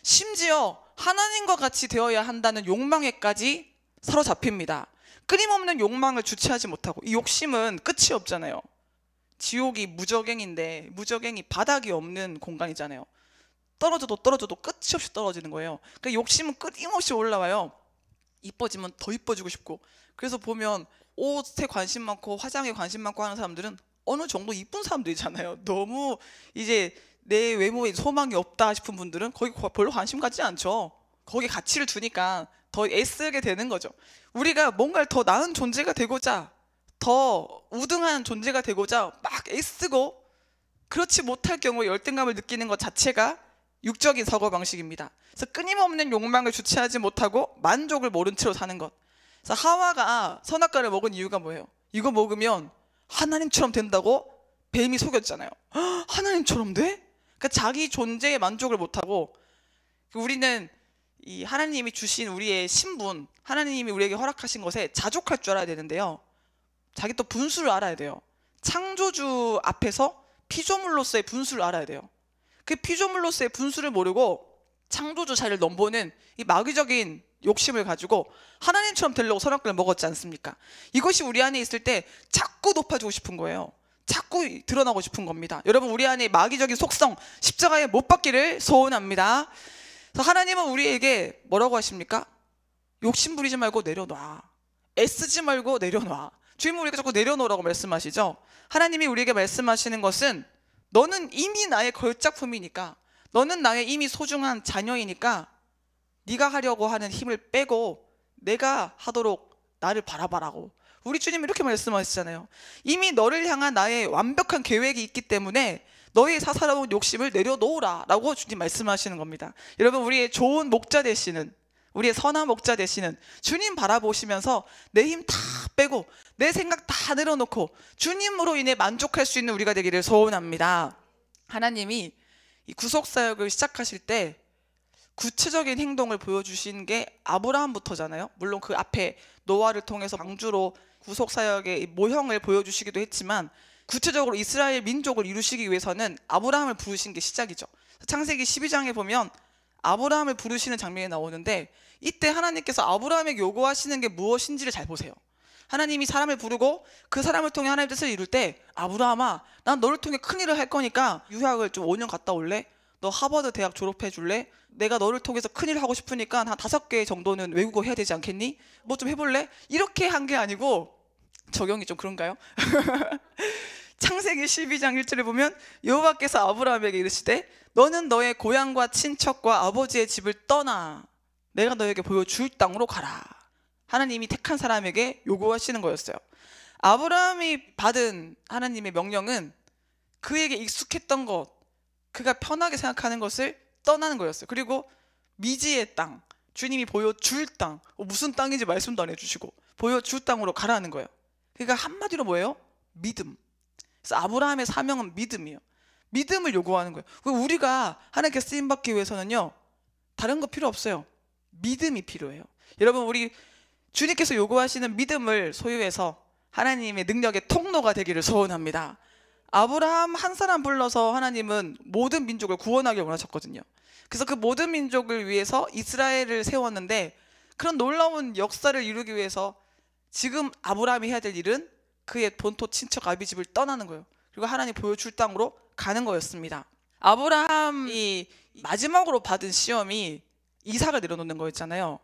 심지어 하나님과 같이 되어야 한다는 욕망에까지 사로잡힙니다. 끊임없는 욕망을 주체하지 못하고, 이 욕심은 끝이 없잖아요. 지옥이 무저갱인데 무저갱이 바닥이 없는 공간이잖아요. 떨어져도 끝이 없이 떨어지는 거예요. 그러니까 욕심은 끊임없이 올라와요. 이뻐지면 더 이뻐지고 싶고. 그래서 보면 옷에 관심 많고 화장에 관심 많고 하는 사람들은 어느 정도 이쁜 사람들이잖아요. 너무 이제 내 외모에 소망이 없다 싶은 분들은 거기 별로 관심 갖지 않죠. 거기에 가치를 두니까 더 애쓰게 되는 거죠. 우리가 뭔가를 더 나은 존재가 되고자, 더 우등한 존재가 되고자 막 애쓰고 그렇지 못할 경우에 열등감을 느끼는 것 자체가 육적인 사고방식입니다. 그래서 끊임없는 욕망을 주체하지 못하고 만족을 모른 채로 사는 것. 그래서 하와가 선악과를 먹은 이유가 뭐예요? 이거 먹으면 하나님처럼 된다고 뱀이 속였잖아요. 하나님처럼 돼? 그러니까 자기 존재에 만족을 못하고, 우리는 이 하나님이 주신 우리의 신분, 하나님이 우리에게 허락하신 것에 자족할 줄 알아야 되는데요, 자기 또 분수를 알아야 돼요. 창조주 앞에서 피조물로서의 분수를 알아야 돼요. 그 피조물로서의 분수를 모르고 창조주 자리를 넘보는 이 마귀적인 욕심을 가지고 하나님처럼 되려고 선악과를 먹었지 않습니까? 이것이 우리 안에 있을 때 자꾸 높아지고 싶은 거예요. 자꾸 드러나고 싶은 겁니다. 여러분, 우리 안에 마귀적인 속성, 십자가에 못 박기를 소원합니다. 그래서 하나님은 우리에게 뭐라고 하십니까? 욕심 부리지 말고 내려놔. 애쓰지 말고 내려놔. 주님은 우리가 자꾸 내려놓으라고 말씀하시죠. 하나님이 우리에게 말씀하시는 것은 너는 이미 나의 걸작품이니까, 너는 나의 이미 소중한 자녀이니까 네가 하려고 하는 힘을 빼고 내가 하도록 나를 바라봐라고 우리 주님이 이렇게 말씀하시잖아요. 이미 너를 향한 나의 완벽한 계획이 있기 때문에 너의 사사로운 욕심을 내려놓으라 라고 주님 말씀하시는 겁니다. 여러분, 우리의 좋은 목자 되시는, 우리의 선한 목자 되시는 주님 바라보시면서 내 힘 다 빼고 내 생각 다 내려놓고 주님으로 인해 만족할 수 있는 우리가 되기를 소원합니다. 하나님이 이 구속사역을 시작하실 때 구체적인 행동을 보여주신 게 아브라함부터잖아요. 물론 그 앞에 노아를 통해서 방주로 구속사역의 모형을 보여주시기도 했지만, 구체적으로 이스라엘 민족을 이루시기 위해서는 아브라함을 부르신 게 시작이죠. 창세기 12장에 보면 아브라함을 부르시는 장면이 나오는데, 이때 하나님께서 아브라함에게 요구하시는 게 무엇인지를 잘 보세요. 하나님이 사람을 부르고 그 사람을 통해 하나님의 뜻을 이룰 때, 아브라함아, 난 너를 통해 큰일을 할 거니까 유학을 좀 5년 갔다 올래? 너 하버드 대학 졸업해 줄래? 내가 너를 통해서 큰일 하고 싶으니까 한 5개 정도는 외국어 해야 되지 않겠니? 뭐 좀 해볼래? 이렇게 한 게 아니고, 적용이 좀 그런가요? 창세기 12장 1절에 보면 여호와께서 아브라함에게 이르시되 너는 너의 고향과 친척과 아버지의 집을 떠나 내가 너에게 보여줄 땅으로 가라. 하나님이 택한 사람에게 요구하시는 거였어요. 아브라함이 받은 하나님의 명령은 그에게 익숙했던 것, 그가 편하게 생각하는 것을 떠나는 거였어요. 그리고 미지의 땅, 주님이 보여줄 땅, 무슨 땅인지 말씀도 안 해주시고 보여줄 땅으로 가라는 거예요. 그러니까 한마디로 뭐예요? 믿음. 그래서 아브라함의 사명은 믿음이에요. 믿음을 요구하는 거예요. 우리가 하나님께 쓰임받기 위해서는요, 다른 거 필요 없어요. 믿음이 필요해요. 여러분, 우리 주님께서 요구하시는 믿음을 소유해서 하나님의 능력의 통로가 되기를 소원합니다. 아브라함 한 사람 불러서 하나님은 모든 민족을 구원하길 원하셨거든요. 그래서 그 모든 민족을 위해서 이스라엘을 세웠는데, 그런 놀라운 역사를 이루기 위해서 지금 아브라함이 해야 될 일은 그의 본토 친척 아비집을 떠나는 거예요. 그리고 하나님 보여줄 땅으로 가는 거였습니다. 아브라함이 마지막으로 받은 시험이 이삭을 내려놓는 거였잖아요.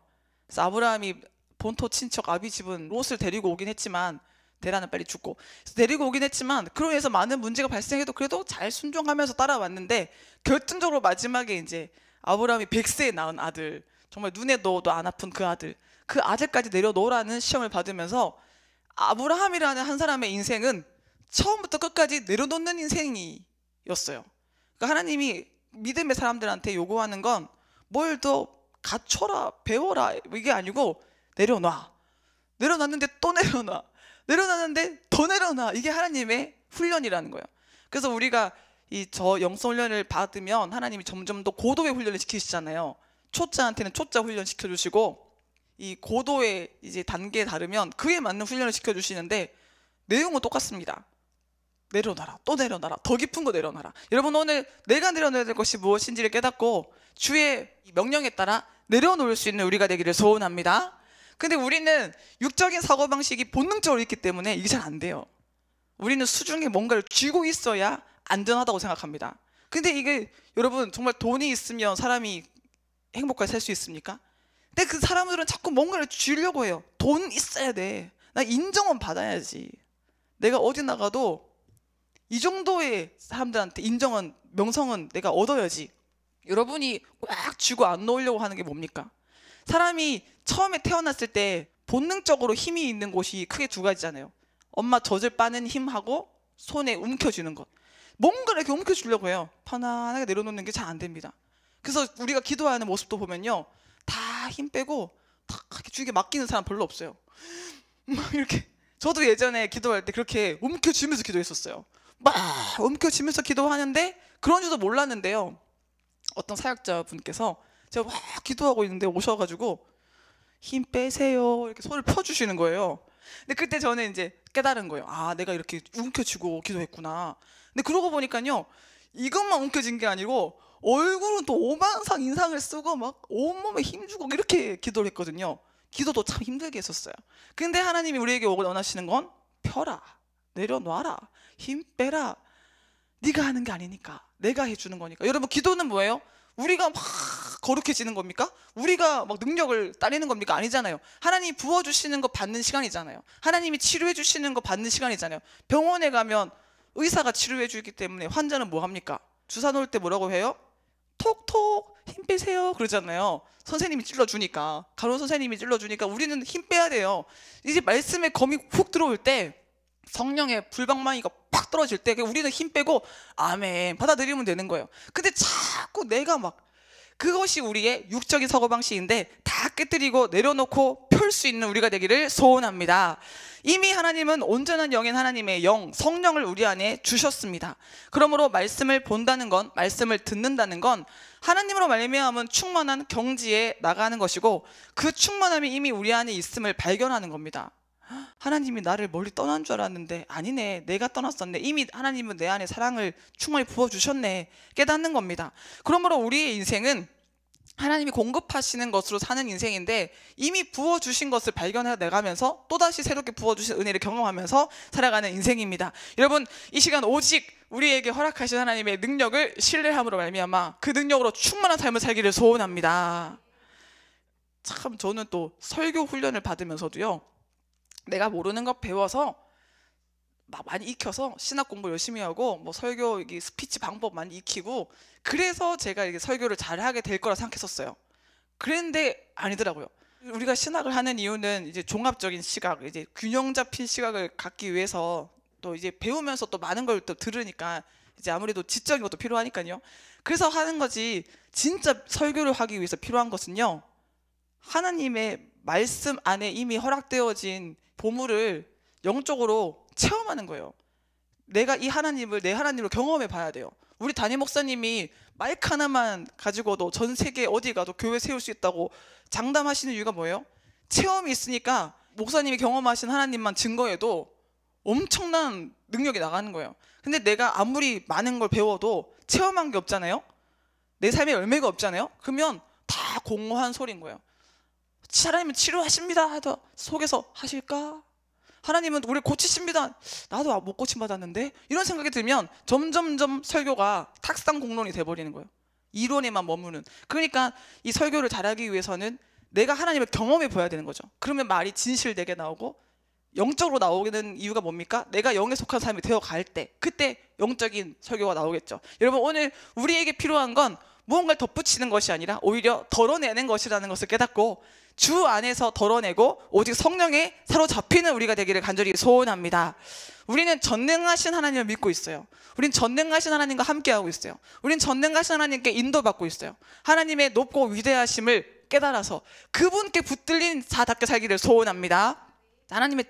그래서 아브라함이 본토 친척 아비집은 롯을 데리고 오긴 했지만, 데라는 빨리 죽고, 데리고 오긴 했지만 그로 인해서 많은 문제가 발생해도 그래도 잘 순종하면서 따라왔는데, 결정적으로 마지막에 이제 아브라함이 100세에 낳은 아들, 정말 눈에 넣어도 안 아픈 그 아들, 그 아들까지 내려놓으라는 시험을 받으면서 아브라함이라는 한 사람의 인생은 처음부터 끝까지 내려놓는 인생이었어요. 그러니까 하나님이 믿음의 사람들한테 요구하는 건 뭘 더 갖춰라, 배워라, 이게 아니고 내려놔. 내려놨는데 또 내려놔. 내려놨는데 더 내려놔. 이게 하나님의 훈련이라는 거예요. 그래서 우리가 저 영성 훈련을 받으면 하나님이 점점 더 고도의 훈련을 시키시잖아요. 초짜한테는 초짜 훈련 시켜주시고, 이 고도의 이제 단계에 다르면 그에 맞는 훈련을 시켜주시는데, 내용은 똑같습니다. 내려놔라, 또 내려놔라, 더 깊은 거 내려놔라. 여러분, 오늘 내가 내려놔야 될 것이 무엇인지를 깨닫고 주의 명령에 따라 내려놓을 수 있는 우리가 되기를 소원합니다. 근데 우리는 육적인 사고방식이 본능적으로 있기 때문에 이게 잘 안 돼요. 우리는 수중에 뭔가를 쥐고 있어야 안전하다고 생각합니다. 근데 이게 여러분, 정말 돈이 있으면 사람이 행복하게 살 수 있습니까? 근데 그 사람들은 자꾸 뭔가를 쥐려고 해요. 돈 있어야 돼. 나 인정은 받아야지. 내가 어디 나가도 이 정도의 사람들한테 인정은, 명성은 내가 얻어야지. 여러분이 꽉 쥐고 안 놓으려고 하는 게 뭡니까? 사람이 처음에 태어났을 때 본능적으로 힘이 있는 곳이 크게 두 가지잖아요. 엄마 젖을 빠는 힘하고 손에 움켜쥐는 것. 뭔가를 이렇게 움켜쥐려고 해요. 편안하게 내려놓는 게 잘 안 됩니다. 그래서 우리가 기도하는 모습도 보면요, 다 힘 빼고 다 이렇게 주위에 맡기는 사람 별로 없어요. 막 이렇게. 저도 예전에 기도할 때 그렇게 움켜쥐면서 기도했었어요. 막 움켜쥐면서 기도하는데 그런 줄도 몰랐는데요, 어떤 사역자분께서 제가 막 기도하고 있는데 오셔가지고 힘 빼세요 이렇게 손을 펴주시는 거예요. 근데 그때 저는 이제 깨달은 거예요. 아, 내가 이렇게 움켜쥐고 기도했구나. 근데 그러고 보니까요, 이것만 움켜쥔 게 아니고 얼굴은 또 오만상 인상을 쓰고 막 온몸에 힘주고 이렇게 기도를 했거든요. 기도도 참 힘들게 했었어요. 근데 하나님이 우리에게 원하시는 건 펴라, 내려놔라, 힘 빼라. 네가 하는 게 아니니까, 내가 해주는 거니까. 여러분, 기도는 뭐예요? 우리가 막 거룩해지는 겁니까? 우리가 막 능력을 따내는 겁니까? 아니잖아요. 하나님이 부어주시는 거 받는 시간이잖아요. 하나님이 치료해 주시는 거 받는 시간이잖아요. 병원에 가면 의사가 치료해 주기 때문에 환자는 뭐 합니까? 주사 놓을 때 뭐라고 해요? 톡톡 힘 빼세요 그러잖아요. 선생님이 찔러주니까, 간호 선생님이 찔러주니까 우리는 힘 빼야 돼요. 이제 말씀에 검이 훅 들어올 때, 성령의 불방망이가 팍 떨어질 때 우리는 힘 빼고 아멘 받아들이면 되는 거예요. 근데 자꾸 내가 막, 그것이 우리의 육적인 사고방식인데 다 깨뜨리고 내려놓고 펼 수 있는 우리가 되기를 소원합니다. 이미 하나님은 온전한 영인 하나님의 영, 성령을 우리 안에 주셨습니다. 그러므로 말씀을 본다는 건, 말씀을 듣는다는 건 하나님으로 말미암은 충만한 경지에 나가는 것이고, 그 충만함이 이미 우리 안에 있음을 발견하는 겁니다. 하나님이 나를 멀리 떠난 줄 알았는데 아니네, 내가 떠났었네. 이미 하나님은 내 안에 사랑을 충만히 부어주셨네, 깨닫는 겁니다. 그러므로 우리의 인생은 하나님이 공급하시는 것으로 사는 인생인데, 이미 부어주신 것을 발견해내가면서 또다시 새롭게 부어주신 은혜를 경험하면서 살아가는 인생입니다. 여러분, 이 시간 오직 우리에게 허락하신 하나님의 능력을 신뢰함으로 말미암아 그 능력으로 충만한 삶을 살기를 소원합니다. 참, 저는 또 설교 훈련을 받으면서도요, 내가 모르는 거 배워서 막 많이 익혀서 신학 공부 열심히 하고 뭐 설교 스피치 방법 많이 익히고, 그래서 제가 이게 설교를 잘하게 될 거라 생각했었어요. 그랬는데 아니더라고요. 우리가 신학을 하는 이유는 이제 종합적인 시각, 이제 균형 잡힌 시각을 갖기 위해서, 또 이제 배우면서 또 많은 걸 또 들으니까 이제 아무래도 지적인 것도 필요하니까요. 그래서 하는 거지, 진짜 설교를 하기 위해서 필요한 것은요, 하나님의 말씀 안에 이미 허락되어진 보물을 영적으로 체험하는 거예요. 내가 이 하나님을 내 하나님으로 경험해 봐야 돼요. 우리 담임 목사님이 마이크 하나만 가지고도 전 세계 어디 가도 교회 세울 수 있다고 장담하시는 이유가 뭐예요? 체험이 있으니까 목사님이 경험하신 하나님만 증거해도 엄청난 능력이 나가는 거예요. 근데 내가 아무리 많은 걸 배워도 체험한 게 없잖아요. 내 삶에 열매가 없잖아요. 그러면 다 공허한 소리인 거예요. 하나님은 치료하십니다 해도 속에서 하실까? 하나님은 우리 고치십니다, 나도 못 고침받았는데, 이런 생각이 들면 점점점 설교가 탁상 공론이 돼버리는 거예요. 이론에만 머무는. 그러니까 이 설교를 잘하기 위해서는 내가 하나님을 경험해 보여야 되는 거죠. 그러면 말이 진실되게 나오고, 영적으로 나오는 이유가 뭡니까? 내가 영에 속한 삶이 되어갈 때, 그때 영적인 설교가 나오겠죠. 여러분, 오늘 우리에게 필요한 건 무언가를 덧붙이는 것이 아니라 오히려 덜어내는 것이라는 것을 깨닫고, 주 안에서 덜어내고 오직 성령에 사로잡히는 우리가 되기를 간절히 소원합니다. 우리는 전능하신 하나님을 믿고 있어요. 우린 전능하신 하나님과 함께하고 있어요. 우린 전능하신 하나님께 인도받고 있어요. 하나님의 높고 위대하심을 깨달아서 그분께 붙들린 자답게 살기를 소원합니다. 하나님의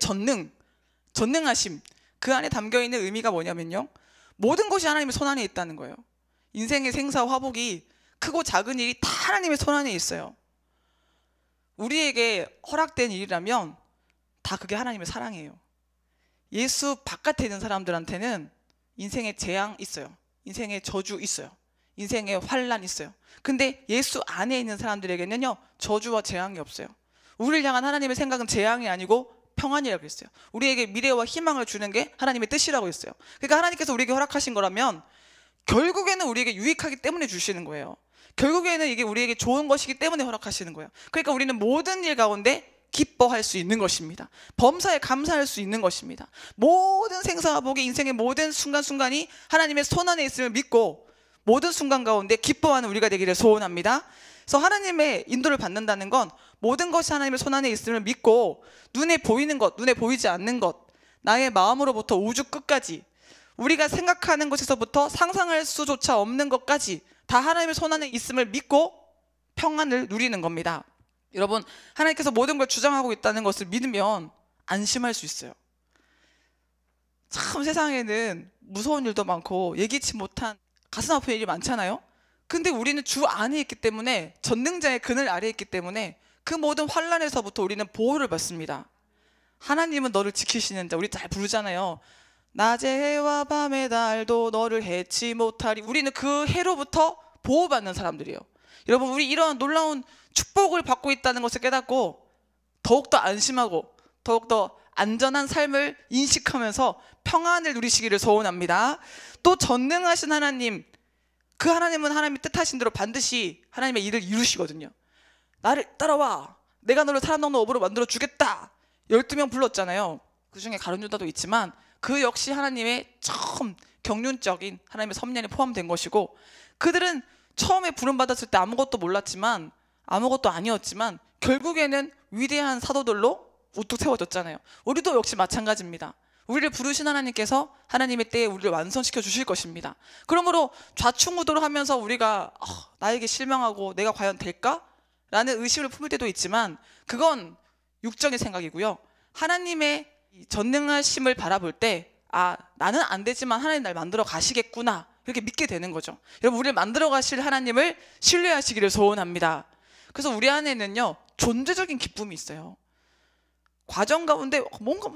전능하심, 그 안에 담겨있는 의미가 뭐냐면요, 모든 것이 하나님의 손안에 있다는 거예요. 인생의 생사 화복이, 크고 작은 일이 다 하나님의 손안에 있어요. 우리에게 허락된 일이라면 다 그게 하나님의 사랑이에요. 예수 바깥에 있는 사람들한테는 인생의 재앙 있어요. 인생의 저주 있어요. 인생의 환난 있어요. 근데 예수 안에 있는 사람들에게는요, 저주와 재앙이 없어요. 우리를 향한 하나님의 생각은 재앙이 아니고 평안이라고 했어요. 우리에게 미래와 희망을 주는 게 하나님의 뜻이라고 했어요. 그러니까 하나님께서 우리에게 허락하신 거라면 결국에는 우리에게 유익하기 때문에 주시는 거예요. 결국에는 이게 우리에게 좋은 것이기 때문에 허락하시는 거예요. 그러니까 우리는 모든 일 가운데 기뻐할 수 있는 것입니다. 범사에 감사할 수 있는 것입니다. 모든 생사화복이, 인생의 모든 순간순간이 하나님의 손안에 있음을 믿고, 모든 순간 가운데 기뻐하는 우리가 되기를 소원합니다. 그래서 하나님의 인도를 받는다는 건 모든 것이 하나님의 손안에 있음을 믿고 눈에 보이는 것, 눈에 보이지 않는 것, 나의 마음으로부터 우주 끝까지 우리가 생각하는 것에서부터 상상할 수조차 없는 것까지 다 하나님의 손안에 있음을 믿고 평안을 누리는 겁니다. 여러분, 하나님께서 모든 걸 주장하고 있다는 것을 믿으면 안심할 수 있어요. 참 세상에는 무서운 일도 많고 예기치 못한 가슴 아픈 일이 많잖아요. 근데 우리는 주 안에 있기 때문에, 전능자의 그늘 아래에 있기 때문에 그 모든 환난에서부터 우리는 보호를 받습니다. 하나님은 너를 지키시는 자, 우리 잘 부르잖아요. 낮의 해와 밤의 달도 너를 해치 못하리. 우리는 그 해로부터 보호받는 사람들이에요. 여러분, 우리 이러한 놀라운 축복을 받고 있다는 것을 깨닫고 더욱더 안심하고 더욱더 안전한 삶을 인식하면서 평안을 누리시기를 소원합니다. 또 전능하신 하나님, 그 하나님은 하나님이 뜻하신 대로 반드시 하나님의 일을 이루시거든요. 나를 따라와, 내가 너를 사람 넣는 업으로 만들어 주겠다. 12명 불렀잖아요. 그 중에 가룟 유다도 있지만 그 역시 하나님의 처음 경륜적인 하나님의 섭리안에 포함된 것이고, 그들은 처음에 부름받았을 때 아무것도 몰랐지만, 아무것도 아니었지만 결국에는 위대한 사도들로 우뚝 세워졌잖아요. 우리도 역시 마찬가지입니다. 우리를 부르신 하나님께서 하나님의 때에 우리를 완성시켜 주실 것입니다. 그러므로 좌충우돌을 하면서 우리가 나에게 실망하고 내가 과연 될까? 라는 의심을 품을 때도 있지만 그건 육적인 생각이고요. 하나님의 전능하심을 바라볼 때 나는 안 되지만 하나님 날 만들어 가시겠구나, 이렇게 믿게 되는 거죠. 여러분, 우리를 만들어 가실 하나님을 신뢰하시기를 소원합니다. 그래서 우리 안에는요, 존재적인 기쁨이 있어요. 과정 가운데 뭔가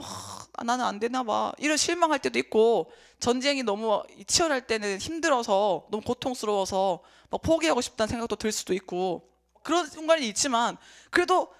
나는 안 되나 봐, 이런 실망할 때도 있고, 전쟁이 너무 치열할 때는 힘들어서 너무 고통스러워서 막 포기하고 싶다는 생각도 들 수도 있고, 그런 순간이 있지만 그래도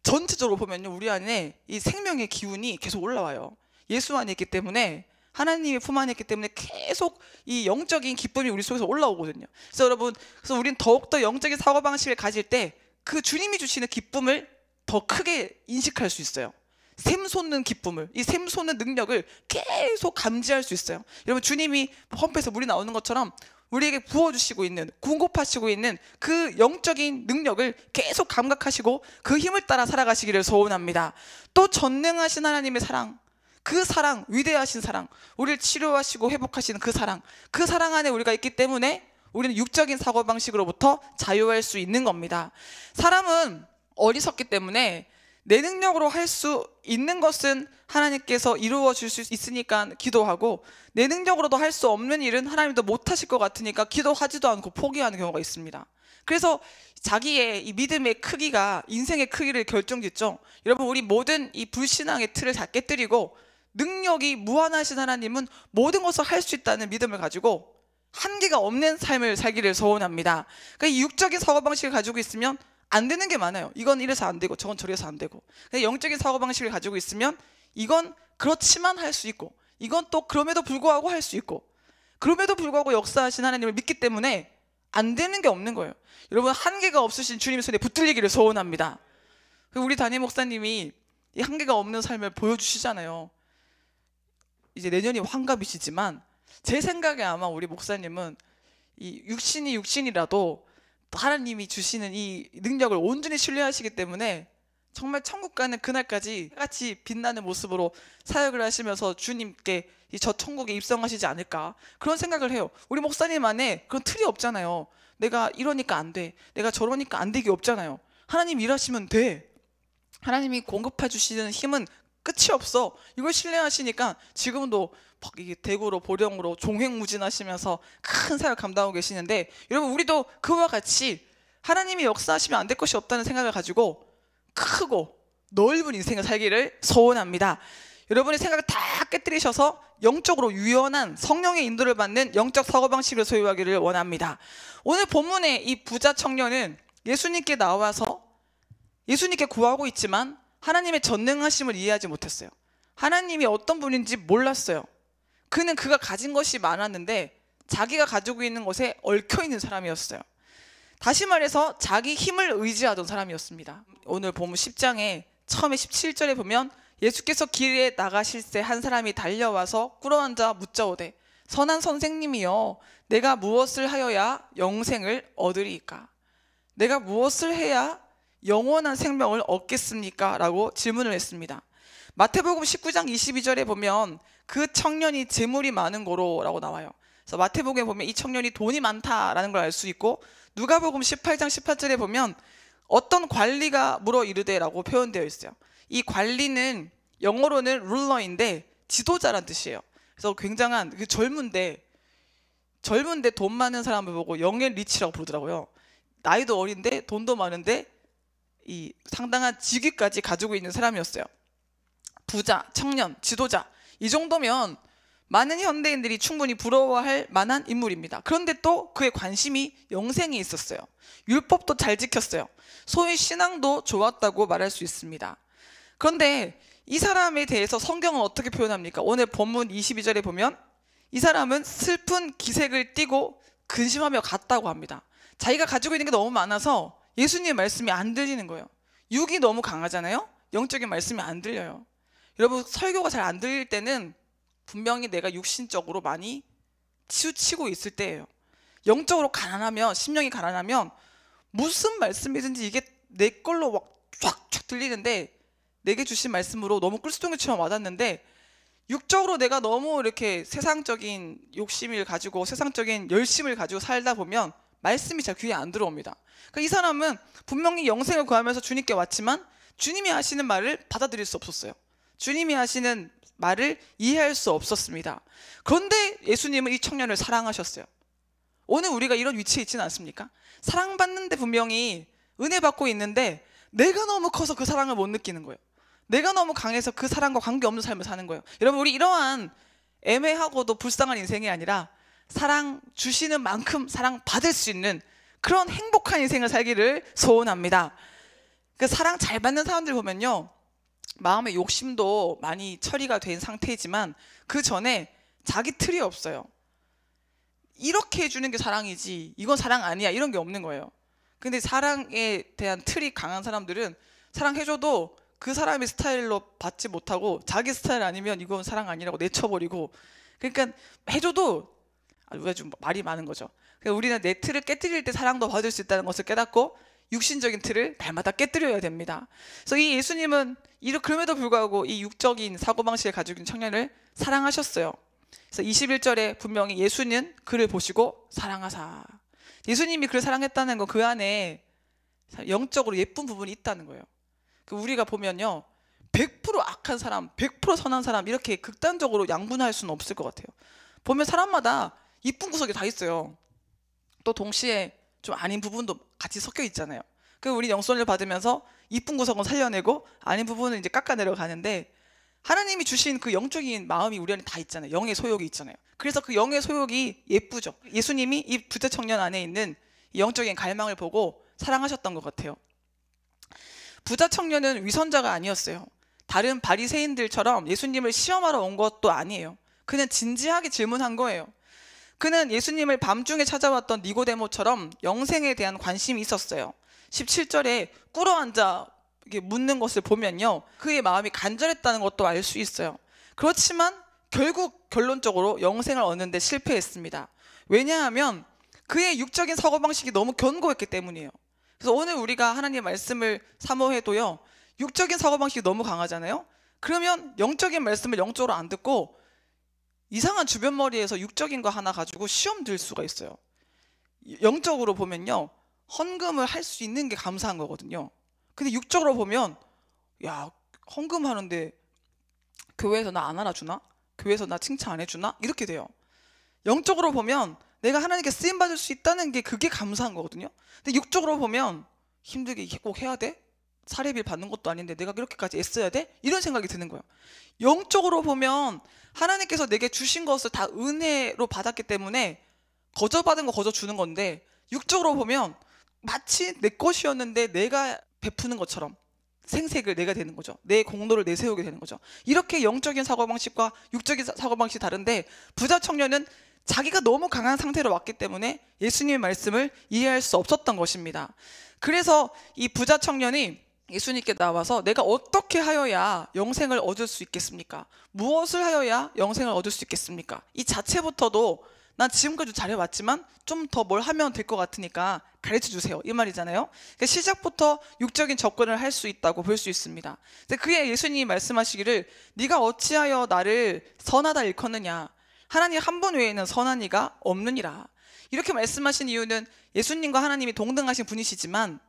전체적으로 보면요, 우리 안에 이 생명의 기운이 계속 올라와요. 예수 안에 있기 때문에, 하나님의 품 안에 있기 때문에 계속 이 영적인 기쁨이 우리 속에서 올라오거든요. 그래서 여러분, 그래서 우리는 더욱더 영적인 사고방식을 가질 때 그 주님이 주시는 기쁨을 더 크게 인식할 수 있어요. 샘솟는 기쁨을, 이 샘솟는 능력을 계속 감지할 수 있어요. 여러분, 주님이 펌프에서 물이 나오는 것처럼 우리에게 부어주시고 있는, 공급하시고 있는 그 영적인 능력을 계속 감각하시고 그 힘을 따라 살아가시기를 소원합니다. 또 전능하신 하나님의 사랑, 그 사랑, 위대하신 사랑, 우리를 치료하시고 회복하시는 그 사랑 안에 우리가 있기 때문에 우리는 육적인 사고방식으로부터 자유할 수 있는 겁니다. 사람은 어리석기 때문에 내 능력으로 할 수 있는 것은 하나님께서 이루어 줄 수 있으니까 기도하고, 내 능력으로도 할 수 없는 일은 하나님도 못 하실 것 같으니까 기도하지도 않고 포기하는 경우가 있습니다. 그래서 자기의 이 믿음의 크기가 인생의 크기를 결정짓죠. 여러분, 우리 모든 이 불신앙의 틀을 다 깨뜨리고 능력이 무한하신 하나님은 모든 것을 할 수 있다는 믿음을 가지고 한계가 없는 삶을 살기를 소원합니다. 그러니까 이 육적인 사고방식을 가지고 있으면 안 되는 게 많아요. 이건 이래서 안 되고 저건 저래서 안 되고. 근데 영적인 사고방식을 가지고 있으면 이건 그렇지만 할 수 있고, 이건 또 그럼에도 불구하고 할 수 있고, 그럼에도 불구하고 역사하신 하나님을 믿기 때문에 안 되는 게 없는 거예요. 여러분, 한계가 없으신 주님의 손에 붙들리기를 소원합니다. 우리 담임 목사님이 이 한계가 없는 삶을 보여주시잖아요. 이제 내년이 환갑이시지만 제 생각에 아마 우리 목사님은 이 육신이 육신이라도 하나님이 주시는 이 능력을 온전히 신뢰하시기 때문에 정말 천국 가는 그날까지 같이 빛나는 모습으로 사역을 하시면서 주님께 저 천국에 입성하시지 않을까, 그런 생각을 해요. 우리 목사님 안에 그런 틀이 없잖아요. 내가 이러니까 안 돼, 내가 저러니까 안 되기 없잖아요. 하나님 일하시면 돼. 하나님이 공급해 주시는 힘은 끝이 없어. 이걸 신뢰하시니까 지금도 막 이게 대구로 보령으로 종횡무진하시면서 큰 사역 감당하고 계시는데, 여러분, 우리도 그와 같이 하나님이 역사하시면 안 될 것이 없다는 생각을 가지고 크고 넓은 인생을 살기를 소원합니다. 여러분의 생각을 다 깨뜨리셔서 영적으로 유연한 성령의 인도를 받는 영적 사고방식을 소유하기를 원합니다. 오늘 본문의 이 부자 청년은 예수님께 나와서 예수님께 구하고 있지만 하나님의 전능하심을 이해하지 못했어요. 하나님이 어떤 분인지 몰랐어요. 그는 그가 가진 것이 많았는데 자기가 가지고 있는 것에 얽혀있는 사람이었어요. 다시 말해서 자기 힘을 의지하던 사람이었습니다. 오늘 본문 10장에 처음에 17절에 보면 예수께서 길에 나가실새 한 사람이 달려와서 꿇어앉아 묻자오되 선한 선생님이여, 내가 무엇을 하여야 영생을 얻으리이까? 내가 무엇을 해야 영원한 생명을 얻겠습니까? 라고 질문을 했습니다. 마태복음 19장 22절에 보면 그 청년이 재물이 많은 고로 라고 나와요. 그래서 마태복음에 보면 이 청년이 돈이 많다라는 걸 알 수 있고, 누가복음 18장 18절에 보면 어떤 관리가 물어 이르되 라고 표현되어 있어요. 이 관리는 영어로는 룰러인데 지도자란 뜻이에요. 그래서 굉장한 그 젊은데 돈 많은 사람을 보고 영의 리치라고 부르더라고요. 나이도 어린데 돈도 많은데 이 상당한 직위까지 가지고 있는 사람이었어요. 부자, 청년, 지도자, 이 정도면 많은 현대인들이 충분히 부러워할 만한 인물입니다. 그런데 또 그의 관심이 영생에 있었어요. 율법도 잘 지켰어요. 소위 신앙도 좋았다고 말할 수 있습니다. 그런데 이 사람에 대해서 성경은 어떻게 표현합니까? 오늘 본문 22절에 보면 이 사람은 슬픈 기색을 띠고 근심하며 갔다고 합니다. 자기가 가지고 있는 게 너무 많아서 예수님의 말씀이 안 들리는 거예요. 육이 너무 강하잖아요. 영적인 말씀이 안 들려요. 여러분, 설교가 잘 안 들릴 때는 분명히 내가 육신적으로 많이 치우치고 있을 때예요. 영적으로 가난하면, 심령이 가난하면 무슨 말씀이든지 이게 내 걸로 막 쫙쫙 들리는데, 내게 주신 말씀으로 너무 끌수동이처럼 와닿는데, 육적으로 내가 너무 이렇게 세상적인 욕심을 가지고 세상적인 열심을 가지고 살다 보면 말씀이 잘 귀에 안 들어옵니다. 그러니까 이 사람은 분명히 영생을 구하면서 주님께 왔지만 주님이 하시는 말을 받아들일 수 없었어요. 주님이 하시는 말을 이해할 수 없었습니다. 그런데 예수님은 이 청년을 사랑하셨어요. 오늘 우리가 이런 위치에 있지는 않습니까? 사랑받는데 분명히 은혜 받고 있는데 내가 너무 커서 그 사랑을 못 느끼는 거예요. 내가 너무 강해서 그 사랑과 관계없는 삶을 사는 거예요. 여러분, 우리 이러한 애매하고도 불쌍한 인생이 아니라 사랑 주시는 만큼 사랑 받을 수 있는 그런 행복한 인생을 살기를 소원합니다. 그 사랑 잘 받는 사람들 보면요, 마음의 욕심도 많이 처리가 된 상태이지만 그 전에 자기 틀이 없어요. 이렇게 해주는 게 사랑이지 이건 사랑 아니야, 이런 게 없는 거예요. 근데 사랑에 대한 틀이 강한 사람들은 사랑해줘도 그 사람의 스타일로 받지 못하고 자기 스타일 아니면 이건 사랑 아니라고 내쳐버리고, 그러니까 해줘도 우리가 좀 말이 많은 거죠. 그러니까 우리는 내 틀을 깨뜨릴 때 사랑도 받을 수 있다는 것을 깨닫고 육신적인 틀을 날마다 깨뜨려야 됩니다. 그래서 이 예수님은 그럼에도 불구하고 이 육적인 사고방식을 가지고 있는 청년을 사랑하셨어요. 그래서 21절에 분명히 예수는 그를 보시고 사랑하사. 예수님이 그를 사랑했다는 건 그 안에 영적으로 예쁜 부분이 있다는 거예요. 우리가 보면요, 100% 악한 사람, 100% 선한 사람 이렇게 극단적으로 양분할 수는 없을 것 같아요. 보면 사람마다 이쁜 구석이 다 있어요. 또 동시에 좀 아닌 부분도 같이 섞여 있잖아요. 우리 영성을 받으면서 이쁜 구석은 살려내고 아닌 부분은 이제 깎아내려 가는데, 하나님이 주신 그 영적인 마음이 우리 안에 다 있잖아요. 영의 소욕이 있잖아요. 그래서 그 영의 소욕이 예쁘죠. 예수님이 이 부자 청년 안에 있는 영적인 갈망을 보고 사랑하셨던 것 같아요. 부자 청년은 위선자가 아니었어요. 다른 바리새인들처럼 예수님을 시험하러 온 것도 아니에요. 그는 진지하게 질문한 거예요. 그는 예수님을 밤중에 찾아왔던 니고데모처럼 영생에 대한 관심이 있었어요. 17절에 꿇어앉아 묻는 것을 보면요, 그의 마음이 간절했다는 것도 알 수 있어요. 그렇지만 결국 결론적으로 영생을 얻는 데 실패했습니다. 왜냐하면 그의 육적인 사고방식이 너무 견고했기 때문이에요. 그래서 오늘 우리가 하나님의 말씀을 사모해도요, 육적인 사고방식이 너무 강하잖아요. 그러면 영적인 말씀을 영적으로 안 듣고 이상한 주변머리에서 육적인 거 하나 가지고 시험 들 수가 있어요. 영적으로 보면요, 헌금을 할 수 있는 게 감사한 거거든요. 근데 육적으로 보면, 야, 헌금하는데 교회에서 나 안 알아주나? 교회에서 나 칭찬 안 해주나? 이렇게 돼요. 영적으로 보면 내가 하나님께 쓰임받을 수 있다는 게 그게 감사한 거거든요. 근데 육적으로 보면 힘들게 꼭 해야 돼? 사례비 받는 것도 아닌데 내가 그렇게까지 애써야 돼? 이런 생각이 드는 거예요. 영적으로 보면 하나님께서 내게 주신 것을 다 은혜로 받았기 때문에 거저 받은 거 거저 주는 건데, 육적으로 보면 마치 내 것이었는데 내가 베푸는 것처럼 생색을 내가 되는 거죠. 내 공로를 내세우게 되는 거죠. 이렇게 영적인 사고방식과 육적인 사고방식이 다른데, 부자 청년은 자기가 너무 강한 상태로 왔기 때문에 예수님의 말씀을 이해할 수 없었던 것입니다. 그래서 이 부자 청년이 예수님께 나와서 내가 어떻게 하여야 영생을 얻을 수 있겠습니까? 무엇을 하여야 영생을 얻을 수 있겠습니까? 이 자체부터도 난 지금까지 잘해왔지만 좀 더 뭘 하면 될 것 같으니까 가르쳐 주세요, 이 말이잖아요. 그러니까 시작부터 육적인 접근을 할 수 있다고 볼 수 있습니다. 근데 그에 예수님이 말씀하시기를 네가 어찌하여 나를 선하다 일컫느냐, 하나님 한 분 외에는 선한 이가 없느니라. 이렇게 말씀하신 이유는 예수님과 하나님이 동등하신 분이시지만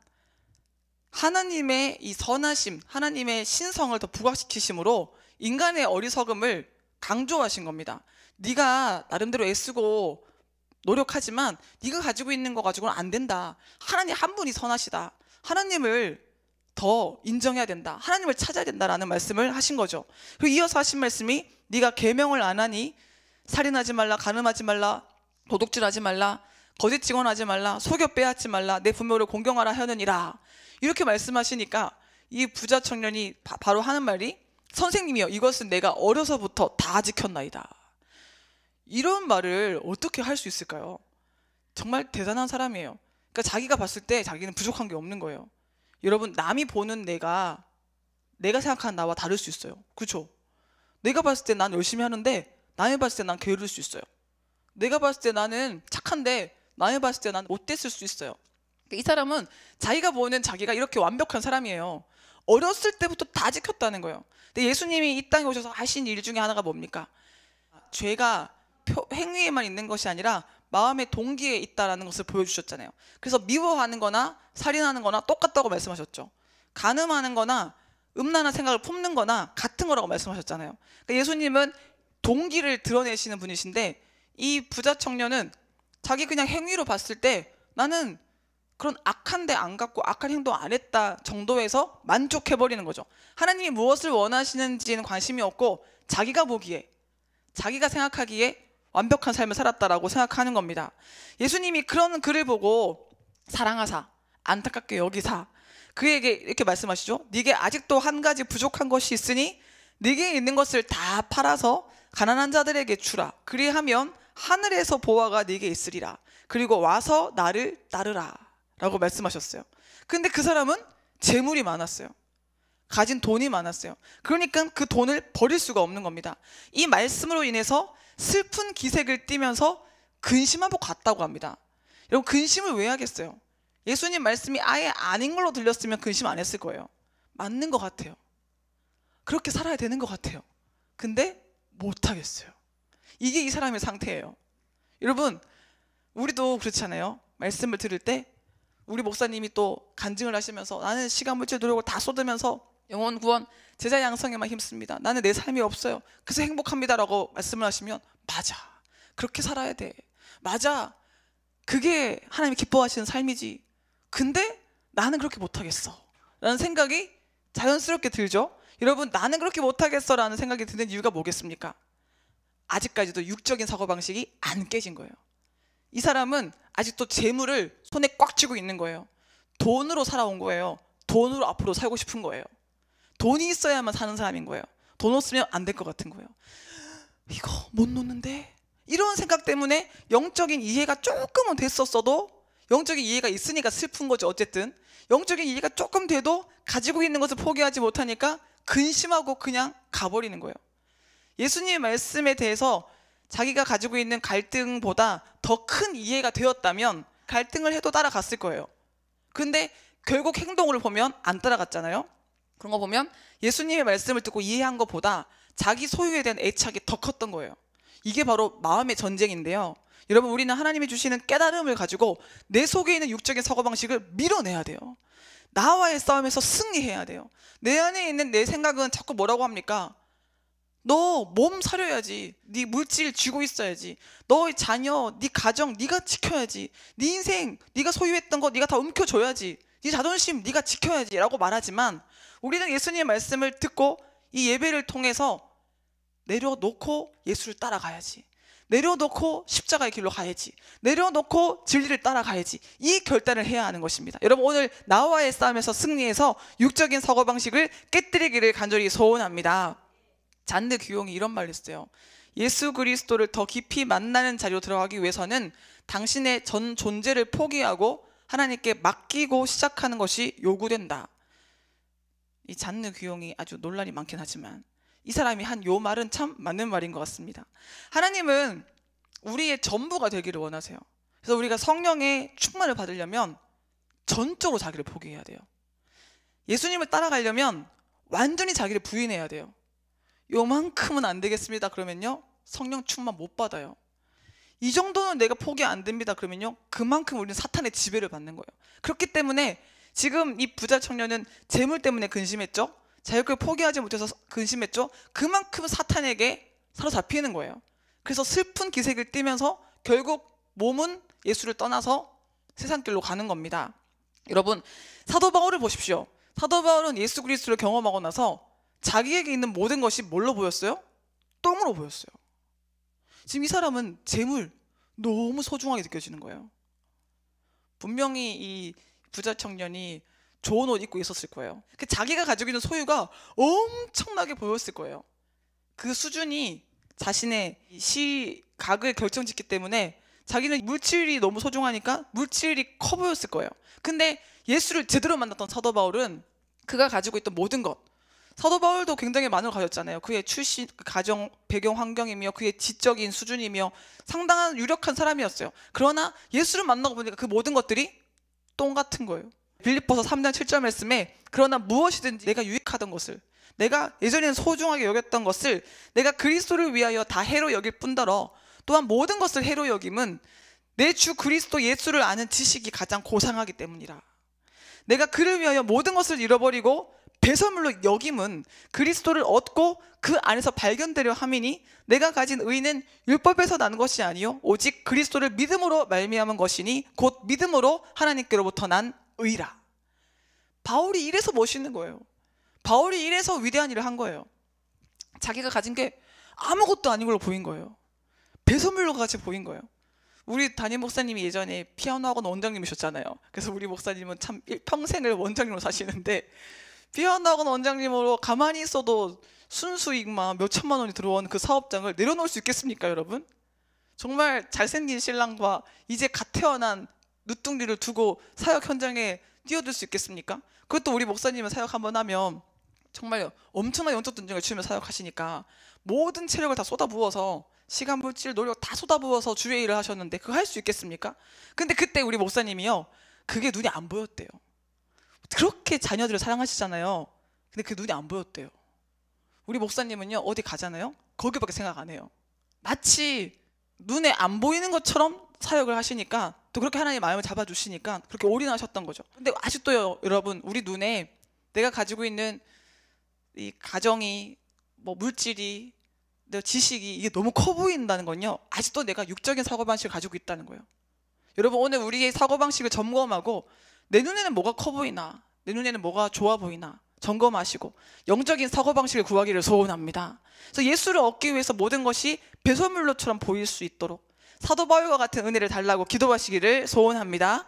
하나님의 이 선하심, 하나님의 신성을 더 부각시키심으로 인간의 어리석음을 강조하신 겁니다. 네가 나름대로 애쓰고 노력하지만 네가 가지고 있는 거 가지고는 안 된다. 하나님 한 분이 선하시다. 하나님을 더 인정해야 된다. 하나님을 찾아야 된다라는 말씀을 하신 거죠. 그리고 이어서 하신 말씀이 네가 계명을 안 하니 살인하지 말라, 간음하지 말라, 도둑질하지 말라, 거짓 증언하지 말라, 속여 빼앗지 말라, 내 부모를 공경하라 하느니라. 이렇게 말씀하시니까 이 부자 청년이 바로 하는 말이 선생님이여 이것은 내가 어려서부터 다 지켰나이다. 이런 말을 어떻게 할 수 있을까요? 정말 대단한 사람이에요. 그러니까 자기가 봤을 때 자기는 부족한 게 없는 거예요. 여러분, 남이 보는 내가 생각하는 나와 다를 수 있어요. 그렇죠? 내가 봤을 때 난 열심히 하는데 남이 봤을 때 난 게으를 수 있어요. 내가 봤을 때 나는 착한데 남이 봤을 때 난 못됐을 수 있어요. 이 사람은 자기가 보는 자기가 이렇게 완벽한 사람이에요. 어렸을 때부터 다 지켰다는 거예요. 근데 예수님이 이 땅에 오셔서 하신 일 중에 하나가 뭡니까? 죄가 행위에만 있는 것이 아니라 마음의 동기에 있다라는 것을 보여주셨잖아요. 그래서 미워하는 거나 살인하는 거나 똑같다고 말씀하셨죠. 간음하는 거나 음란한 생각을 품는 거나 같은 거라고 말씀하셨잖아요. 그러니까 예수님은 동기를 드러내시는 분이신데 이 부자 청년은 자기 그냥 행위로 봤을 때 나는 그런 악한 데 안 갖고 악한 행동 안 했다 정도에서 만족해버리는 거죠. 하나님이 무엇을 원하시는지는 관심이 없고 자기가 보기에, 자기가 생각하기에 완벽한 삶을 살았다라고 생각하는 겁니다. 예수님이 그런 그를 보고 사랑하사 안타깝게 여기사 그에게 이렇게 말씀하시죠. 네게 아직도 한 가지 부족한 것이 있으니 네게 있는 것을 다 팔아서 가난한 자들에게 주라. 그리하면 하늘에서 보화가 네게 있으리라. 그리고 와서 나를 따르라 라고 말씀하셨어요. 근데 그 사람은 재물이 많았어요. 가진 돈이 많았어요. 그러니까 그 돈을 버릴 수가 없는 겁니다. 이 말씀으로 인해서 슬픈 기색을 띠면서 근심하고 갔다고 합니다. 여러분, 근심을 왜 하겠어요? 예수님 말씀이 아예 아닌 걸로 들렸으면 근심 안 했을 거예요. 맞는 것 같아요. 그렇게 살아야 되는 것 같아요. 근데 못하겠어요. 이게 이 사람의 상태예요. 여러분, 우리도 그렇잖아요. 말씀을 들을 때 우리 목사님이 또 간증을 하시면서 나는 시간, 물질, 노력을 다 쏟으면서 영혼 구원, 제자 양성에만 힘씁니다. 나는 내 삶이 없어요. 그래서 행복합니다라고 말씀을 하시면 맞아. 그렇게 살아야 돼. 맞아. 그게 하나님이 기뻐하시는 삶이지. 근데 나는 그렇게 못하겠어 라는 생각이 자연스럽게 들죠. 여러분, 나는 그렇게 못하겠어 라는 생각이 드는 이유가 뭐겠습니까? 아직까지도 육적인 사고방식이 안 깨진 거예요. 이 사람은 아직도 재물을 손에 꽉 쥐고 있는 거예요. 돈으로 살아온 거예요. 돈으로 앞으로 살고 싶은 거예요. 돈이 있어야만 사는 사람인 거예요. 돈 없으면 안 될 것 같은 거예요. 이거 못 놓는데? 이런 생각 때문에 영적인 이해가 조금은 됐었어도, 영적인 이해가 있으니까 슬픈 거죠. 어쨌든 영적인 이해가 조금 돼도 가지고 있는 것을 포기하지 못하니까 근심하고 그냥 가버리는 거예요. 예수님의 말씀에 대해서 자기가 가지고 있는 갈등보다 더 큰 이해가 되었다면 갈등을 해도 따라갔을 거예요. 근데 결국 행동을 보면 안 따라갔잖아요. 그런 거 보면 예수님의 말씀을 듣고 이해한 것보다 자기 소유에 대한 애착이 더 컸던 거예요. 이게 바로 마음의 전쟁인데요. 여러분, 우리는 하나님이 주시는 깨달음을 가지고 내 속에 있는 육적인 사고방식을 밀어내야 돼요. 나와의 싸움에서 승리해야 돼요. 내 안에 있는 내 생각은 자꾸 뭐라고 합니까? 너 몸 사려야지. 네 물질 쥐고 있어야지. 너의 자녀, 네 가정 네가 지켜야지. 네 인생 네가 소유했던 거 네가 다 움켜줘야지. 네 자존심 네가 지켜야지 라고 말하지만 우리는 예수님의 말씀을 듣고 이 예배를 통해서 내려놓고 예수를 따라가야지. 내려놓고 십자가의 길로 가야지. 내려놓고 진리를 따라가야지. 이 결단을 해야 하는 것입니다. 여러분, 오늘 나와의 싸움에서 승리해서 육적인 사고방식을 깨뜨리기를 간절히 소원합니다. 잔드 규용이 이런 말을 했어요. 예수 그리스도를 더 깊이 만나는 자리로 들어가기 위해서는 당신의 전 존재를 포기하고 하나님께 맡기고 시작하는 것이 요구된다. 이 잔느 귀용이 아주 논란이 많긴 하지만 이 사람이 한 요 말은 참 맞는 말인 것 같습니다. 하나님은 우리의 전부가 되기를 원하세요. 그래서 우리가 성령의 충만을 받으려면 전적으로 자기를 포기해야 돼요. 예수님을 따라가려면 완전히 자기를 부인해야 돼요. 요만큼은 안 되겠습니다 그러면요 성령 충만 못 받아요. 이 정도는 내가 포기 안 됩니다 그러면요 그만큼 우리는 사탄의 지배를 받는 거예요. 그렇기 때문에 지금 이 부자 청년은 재물 때문에 근심했죠. 자유를 포기하지 못해서 근심했죠. 그만큼 사탄에게 사로잡히는 거예요. 그래서 슬픈 기색을 띠면서 결국 몸은 예수를 떠나서 세상길로 가는 겁니다. 여러분 사도 바울을 보십시오. 사도 바울은 예수 그리스도를 경험하고 나서 자기에게 있는 모든 것이 뭘로 보였어요? 똥으로 보였어요. 지금 이 사람은 재물 너무 소중하게 느껴지는 거예요. 분명히 이 부자 청년이 좋은 옷 입고 있었을 거예요. 자기가 가지고 있는 소유가 엄청나게 보였을 거예요. 그 수준이 자신의 시각을 결정짓기 때문에 자기는 물질이 너무 소중하니까 물질이 커 보였을 거예요. 근데 예수를 제대로 만났던 사도 바울은 그가 가지고 있던 모든 것, 사도 바울도 굉장히 많은 걸 가졌잖아요. 그의 출신, 가정, 배경 환경이며 그의 지적인 수준이며 상당한 유력한 사람이었어요. 그러나 예수를 만나고 보니까 그 모든 것들이 똥 같은 거예요. 빌립보서 3장 7절 말씀에 그러나 무엇이든지 내가 유익하던 것을, 내가 예전에는 소중하게 여겼던 것을 내가 그리스도를 위하여 다 해로 여길 뿐더러 또한 모든 것을 해로 여김은 내 주 그리스도 예수를 아는 지식이 가장 고상하기 때문이라. 내가 그를 위하여 모든 것을 잃어버리고 배설물로 여김은 그리스도를 얻고 그 안에서 발견되려 함이니 내가 가진 의는 율법에서 나는 것이 아니요 오직 그리스도를 믿음으로 말미암은 것이니 곧 믿음으로 하나님께로부터 난 의라. 바울이 이래서 멋있는 거예요. 바울이 이래서 위대한 일을 한 거예요. 자기가 가진 게 아무것도 아닌 걸로 보인 거예요. 배설물로 같이 보인 거예요. 우리 담임 목사님이 예전에 피아노 학원 원장님이셨잖아요. 그래서 우리 목사님은 참 평생을 원장님으로 사시는데 피아노 학원 원장님으로 가만히 있어도 순수익만 몇 천만 원이 들어온 그 사업장을 내려놓을 수 있겠습니까 여러분? 정말 잘생긴 신랑과 이제 갓 태어난 누뚱리를 두고 사역 현장에 뛰어들 수 있겠습니까? 그것도 우리 목사님은 사역 한번 하면 정말 엄청난 영적 전쟁을 치르며 사역하시니까 모든 체력을 다 쏟아부어서 시간, 물질, 노력 다 쏟아부어서 주의 일을 하셨는데 그거 할 수 있겠습니까? 근데 그때 우리 목사님이요 그게 눈이 안 보였대요. 그렇게 자녀들을 사랑하시잖아요. 근데 그 눈이 안 보였대요. 우리 목사님은요 어디 가잖아요 거기밖에 생각 안 해요. 마치 눈에 안 보이는 것처럼 사역을 하시니까 또 그렇게 하나님 마음을 잡아주시니까 그렇게 올인하셨던 거죠. 근데 아직도요 여러분 우리 눈에 내가 가지고 있는 이 가정이 뭐 물질이 내 지식이 이게 너무 커 보인다는 건요 아직도 내가 육적인 사고방식을 가지고 있다는 거예요. 여러분 오늘 우리의 사고방식을 점검하고 내 눈에는 뭐가 커 보이나 내 눈에는 뭐가 좋아 보이나 점검하시고 영적인 사고방식을 구하기를 소원합니다. 그래서 예수를 얻기 위해서 모든 것이 배설물로처럼 보일 수 있도록 사도 바울과 같은 은혜를 달라고 기도하시기를 소원합니다.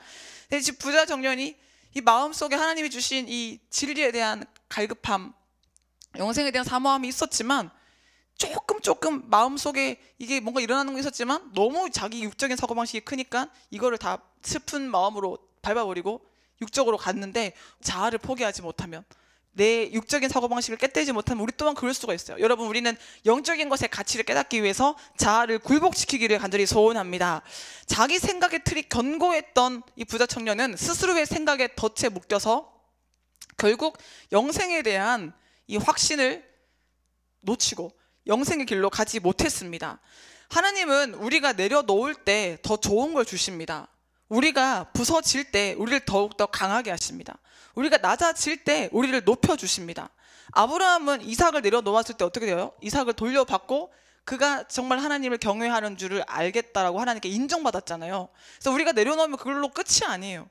지금 부자 청년이 이 마음속에 하나님이 주신 이 진리에 대한 갈급함, 영생에 대한 사모함이 있었지만 조금 마음속에 이게 뭔가 일어나는 거 있었지만 너무 자기 육적인 사고방식이 크니까 이거를 다 슬픈 마음으로 밟아버리고 육적으로 갔는데 자아를 포기하지 못하면 내 육적인 사고방식을 깨뜨리지 못하면 우리 또한 그럴 수가 있어요. 여러분 우리는 영적인 것의 가치를 깨닫기 위해서 자아를 굴복시키기를 간절히 소원합니다. 자기 생각의 틀이 견고했던 이 부자 청년은 스스로의 생각에 덫에 묶여서 결국 영생에 대한 이 확신을 놓치고 영생의 길로 가지 못했습니다. 하나님은 우리가 내려놓을 때 더 좋은 걸 주십니다. 우리가 부서질 때 우리를 더욱더 강하게 하십니다. 우리가 낮아질 때 우리를 높여주십니다. 아브라함은 이삭을 내려놓았을 때 어떻게 돼요? 이삭을 돌려받고 그가 정말 하나님을 경외하는 줄을 알겠다라고 하나님께 인정받았잖아요. 그래서 우리가 내려놓으면 그걸로 끝이 아니에요.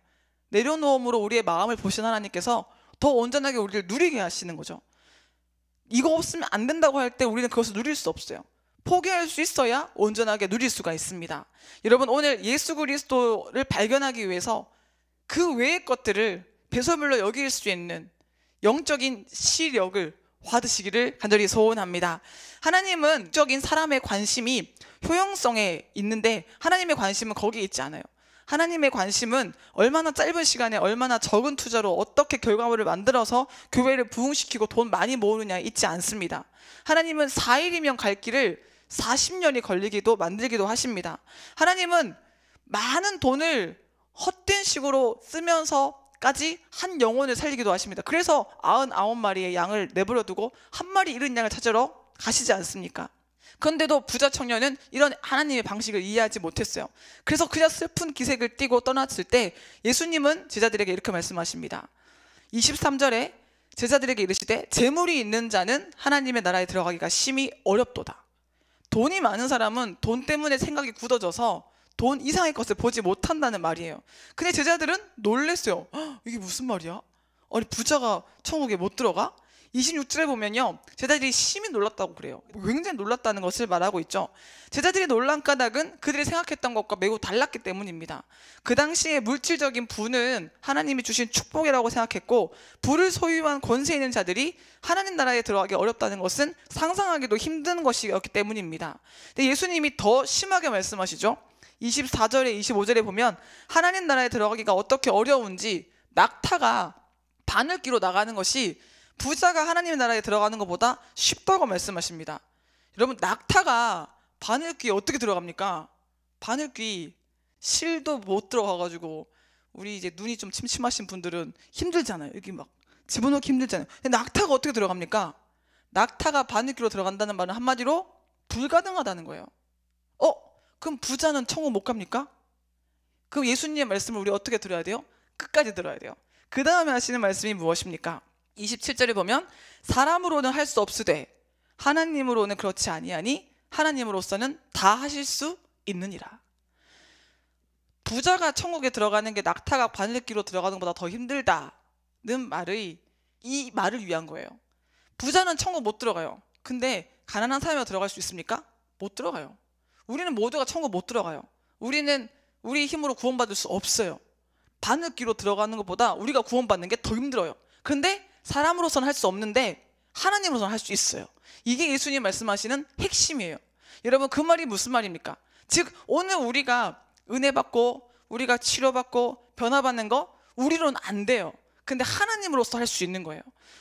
내려놓음으로 우리의 마음을 보신 하나님께서 더 온전하게 우리를 누리게 하시는 거죠. 이거 없으면 안 된다고 할 때 우리는 그것을 누릴 수 없어요. 포기할 수 있어야 온전하게 누릴 수가 있습니다. 여러분 오늘 예수 그리스도를 발견하기 위해서 그 외의 것들을 배설물로 여길 수 있는 영적인 시력을 받으시기를 간절히 소원합니다. 하나님은 영적인 사람의 관심이 효용성에 있는데 하나님의 관심은 거기에 있지 않아요. 하나님의 관심은 얼마나 짧은 시간에 얼마나 적은 투자로 어떻게 결과물을 만들어서 교회를 부흥시키고 돈 많이 모으느냐에 있지 않습니다. 하나님은 4일이면 갈 길을 40년이 걸리기도 만들기도 하십니다. 하나님은 많은 돈을 헛된 식으로 쓰면서까지 한 영혼을 살리기도 하십니다. 그래서 99마리의 양을 내버려 두고 한 마리 잃은 양을 찾으러 가시지 않습니까? 그런데도 부자 청년은 이런 하나님의 방식을 이해하지 못했어요. 그래서 그저 슬픈 기색을 띠고 떠났을 때 예수님은 제자들에게 이렇게 말씀하십니다. 23절에 제자들에게 이르시되 재물이 있는 자는 하나님의 나라에 들어가기가 심히 어렵도다. 돈이 많은 사람은 돈 때문에 생각이 굳어져서 돈 이상의 것을 보지 못한다는 말이에요. 근데 제자들은 놀랬어요. 이게 무슨 말이야? 아니 부자가 천국에 못 들어가? 26절에 보면요, 제자들이 심히 놀랐다고 그래요. 굉장히 놀랐다는 것을 말하고 있죠. 제자들이 놀란 까닭은 그들이 생각했던 것과 매우 달랐기 때문입니다. 그 당시에 물질적인 부는 하나님이 주신 축복이라고 생각했고, 부를 소유한 권세 있는 자들이 하나님 나라에 들어가기 어렵다는 것은 상상하기도 힘든 것이었기 때문입니다. 근데 예수님이 더 심하게 말씀하시죠. 24절에 25절에 보면 하나님 나라에 들어가기가 어떻게 어려운지, 낙타가 바늘귀로 나가는 것이 부자가 하나님 나라에 들어가는 것보다 쉽다고 말씀하십니다. 여러분, 낙타가 바늘귀에 어떻게 들어갑니까? 바늘귀 실도 못 들어가가지고 우리 이제 눈이 좀 침침하신 분들은 힘들잖아요. 여기 막 집어넣기 힘들잖아요. 근데 낙타가 어떻게 들어갑니까? 낙타가 바늘귀로 들어간다는 말은 한마디로 불가능하다는 거예요. 그럼 부자는 천국 못 갑니까? 그럼 예수님의 말씀을 우리 어떻게 들어야 돼요? 끝까지 들어야 돼요. 그 다음에 하시는 말씀이 무엇입니까? 27절에 보면 사람으로는 할 수 없으되 하나님으로는 그렇지 아니하니 하나님으로서는 다 하실 수 있느니라. 부자가 천국에 들어가는 게 낙타가 바늘귀로 들어가는 것보다 더 힘들다는 말의 이 말을 위한 거예요. 부자는 천국 못 들어가요. 근데 가난한 사람이 들어갈 수 있습니까? 못 들어가요. 우리는 모두가 천국 못 들어가요. 우리는 우리 힘으로 구원받을 수 없어요. 바늘귀로 들어가는 것보다 우리가 구원받는 게 더 힘들어요. 그런데 사람으로서는 할 수 없는데 하나님으로서는 할 수 있어요. 이게 예수님 말씀하시는 핵심이에요. 여러분, 그 말이 무슨 말입니까? 즉 오늘 우리가 은혜 받고 우리가 치료받고 변화받는 거 우리로는 안 돼요. 근데 하나님으로서 할 수 있는 거예요.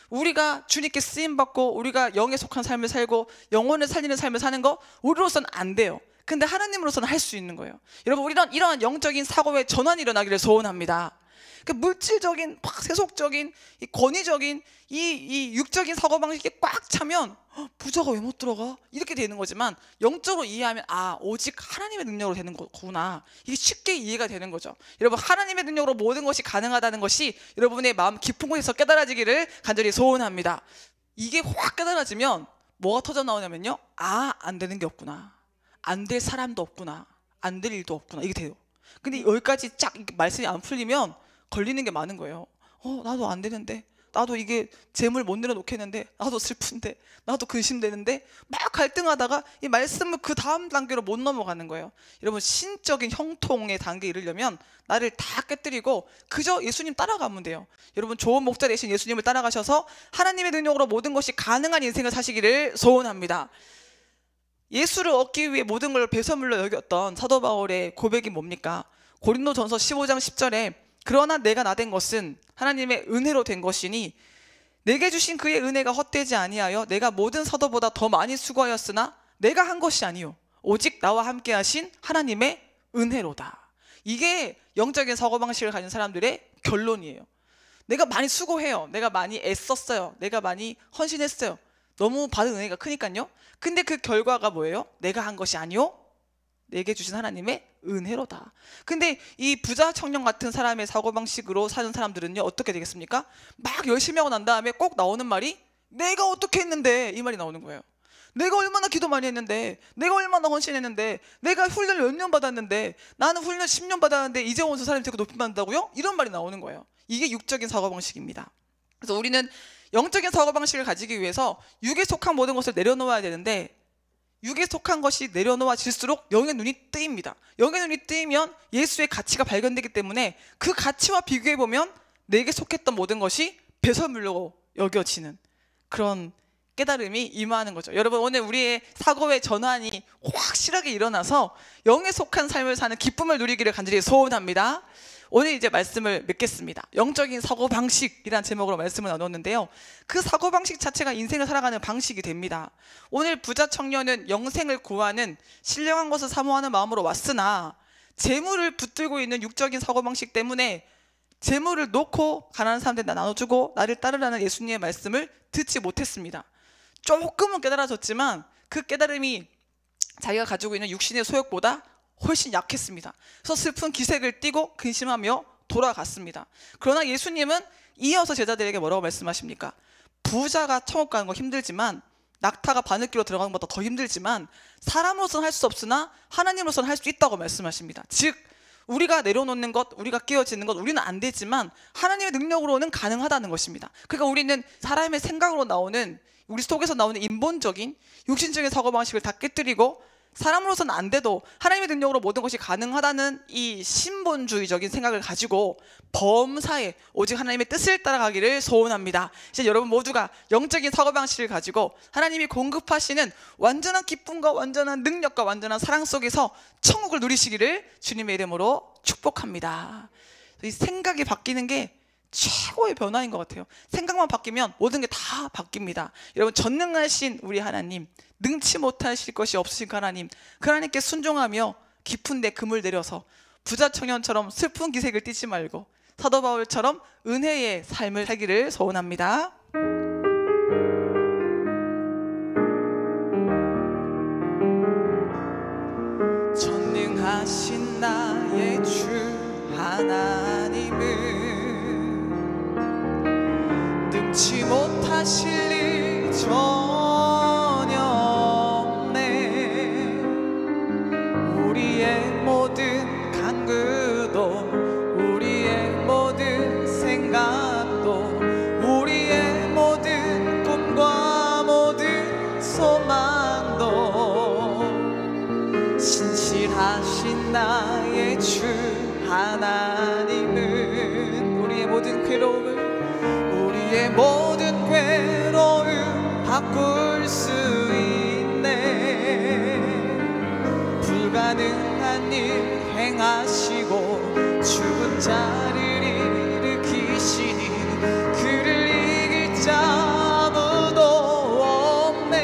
우리가 주님께 쓰임받고 우리가 영에 속한 삶을 살고 영혼을 살리는 삶을 사는 거 우리로서는 안 돼요. 근데 하나님으로서는 할 수 있는 거예요. 여러분, 우리는 이러한 영적인 사고의 전환이 일어나기를 소원합니다. 그러니까 물질적인, 세속적인, 이 권위적인, 이 육적인 사고방식이 꽉 차면 부자가 왜 못 들어가? 이렇게 되는 거지만 영적으로 이해하면 오직 하나님의 능력으로 되는 거구나. 이게 쉽게 이해가 되는 거죠. 여러분, 하나님의 능력으로 모든 것이 가능하다는 것이 여러분의 마음 깊은 곳에서 깨달아지기를 간절히 소원합니다. 이게 확 깨달아지면 뭐가 터져 나오냐면요, 안 되는 게 없구나. 안 될 사람도 없구나. 안 될 일도 없구나. 이게 돼요. 근데 여기까지 쫙 말씀이 안 풀리면 걸리는 게 많은 거예요. 나도 안 되는데, 나도 이게 재물 못 내려놓겠는데, 나도 슬픈데, 나도 근심되는데, 막 갈등하다가 이 말씀을 그 다음 단계로 못 넘어가는 거예요. 여러분, 신적인 형통의 단계에 이르려면 나를 다 깨뜨리고 그저 예수님 따라가면 돼요. 여러분, 좋은 목자 되신 예수님을 따라가셔서 하나님의 능력으로 모든 것이 가능한 인생을 사시기를 소원합니다. 예수를 얻기 위해 모든 걸 배설물로 여겼던 사도 바울의 고백이 뭡니까? 고린도전서 15장 10절에 그러나 내가 나된 것은 하나님의 은혜로 된 것이니 내게 주신 그의 은혜가 헛되지 아니하여 내가 모든 사도보다 더 많이 수고하였으나 내가 한 것이 아니요 오직 나와 함께 하신 하나님의 은혜로다. 이게 영적인 사고방식을 가진 사람들의 결론이에요. 내가 많이 수고해요. 내가 많이 애썼어요. 내가 많이 헌신했어요. 너무 받은 은혜가 크니까요. 근데 그 결과가 뭐예요? 내가 한 것이 아니요 내게 주신 하나님의 은혜로다. 근데 이 부자 청년 같은 사람의 사고방식으로 사는 사람들은요, 어떻게 되겠습니까? 막 열심히 하고 난 다음에 꼭 나오는 말이 내가 어떻게 했는데, 이 말이 나오는 거예요. 내가 얼마나 기도 많이 했는데, 내가 얼마나 헌신했는데, 내가 훈련을 몇 년 받았는데, 나는 훈련 10년 받았는데 이제 원수 사람이 되고 높임 받는다고요? 이런 말이 나오는 거예요. 이게 육적인 사고방식입니다. 그래서 우리는 영적인 사고방식을 가지기 위해서 육에 속한 모든 것을 내려놓아야 되는데, 육에 속한 것이 내려놓아질수록 영의 눈이 뜨입니다. 영의 눈이 뜨이면 예수의 가치가 발견되기 때문에 그 가치와 비교해보면 내게 속했던 모든 것이 배설물로 여겨지는 그런 깨달음이 임하는 거죠. 여러분, 오늘 우리의 사고의 전환이 확실하게 일어나서 영에 속한 삶을 사는 기쁨을 누리기를 간절히 소원합니다. 오늘 이제 말씀을 맺겠습니다. 영적인 사고방식이라는 제목으로 말씀을 나눴는데요, 그 사고방식 자체가 인생을 살아가는 방식이 됩니다. 오늘 부자 청년은 영생을 구하는 신령한 것을 사모하는 마음으로 왔으나 재물을 붙들고 있는 육적인 사고방식 때문에 재물을 놓고 가난한 사람들에게 나눠주고 나를 따르라는 예수님의 말씀을 듣지 못했습니다. 조금은 깨달아졌지만 그 깨달음이 자기가 가지고 있는 육신의 소욕보다 훨씬 약했습니다. 그래서 슬픈 기색을 띠고 근심하며 돌아갔습니다. 그러나 예수님은 이어서 제자들에게 뭐라고 말씀하십니까? 부자가 천국 가는 거 힘들지만, 낙타가 바늘기로 들어가는 것보다 더 힘들지만 사람으로서는 할 수 없으나 하나님으로서는 할 수 있다고 말씀하십니다. 즉, 우리가 내려놓는 것, 우리가 끼어지는 것, 우리는 안 되지만 하나님의 능력으로는 가능하다는 것입니다. 그러니까 우리는 사람의 생각으로 나오는, 우리 속에서 나오는 인본적인 육신적인 사고방식을 다 깨뜨리고 사람으로서는 안 돼도 하나님의 능력으로 모든 것이 가능하다는 이 신본주의적인 생각을 가지고 범사에 오직 하나님의 뜻을 따라가기를 소원합니다. 이제 여러분 모두가 영적인 사고방식을 가지고 하나님이 공급하시는 완전한 기쁨과 완전한 능력과 완전한 사랑 속에서 천국을 누리시기를 주님의 이름으로 축복합니다. 이 생각이 바뀌는 게 최고의 변화인 것 같아요. 생각만 바뀌면 모든 게 다 바뀝니다. 여러분, 전능하신 우리 하나님, 능치 못하실 것이 없으신 하나님, 그 하나님께 순종하며 깊은 데 금을 내려서 부자 청년처럼 슬픈 기색을 띠지 말고 사도 바울처럼 은혜의 삶을 살기를 소원합니다. 전능하신 나의 주 하나님은 능치 못하실 일 전혀 없네. 우리의 모든 간구도, 우리의 모든 생각도, 우리의 모든 꿈과 모든 소망도 신실하신 나의 주 하나님은 우리의 모든 괴로움을, 우리의 모든 괴로움 바꿀 수 있네. 불가능한 일 행하시고 죽은 자를 일으키시니 그를 이길 자 아무도 없네.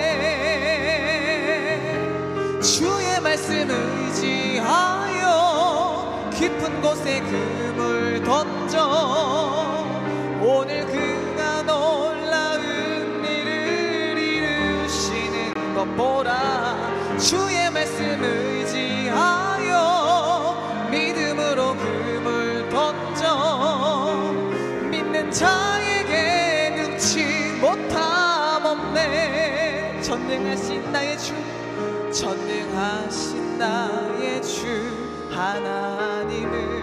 주의 말씀 의지하여 깊은 곳에 금을 던져 오늘 그가 놀라운 일을 이루시는 것 보라. 주의 말씀 의지하여 믿음으로 금을 던져 믿는 자에게 능치 못함 없네. 전능하신 나의 주, 전능하신 나의 주 하나님은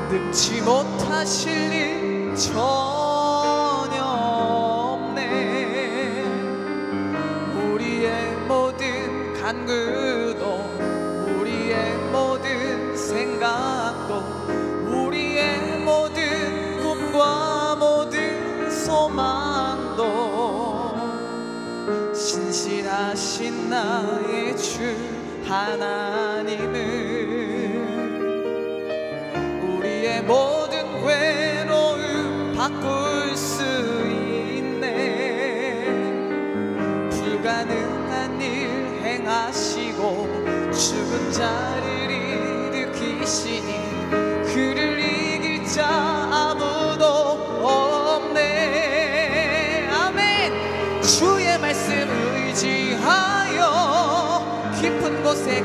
능치 못하실 일 전혀 없네. 우리의 모든 간구도, 우리의 모든 생각도, 우리의 모든 꿈과 모든 소망도 신실하신 나의 주 하나님은 우리의 모든 괴로움 바꿀 수 있네. 불가능한 일 행하시고 죽은 자를 일으키시니 그를 이길 자 아무도 없네. 아멘. 주의 말씀 의지하여 깊은 곳에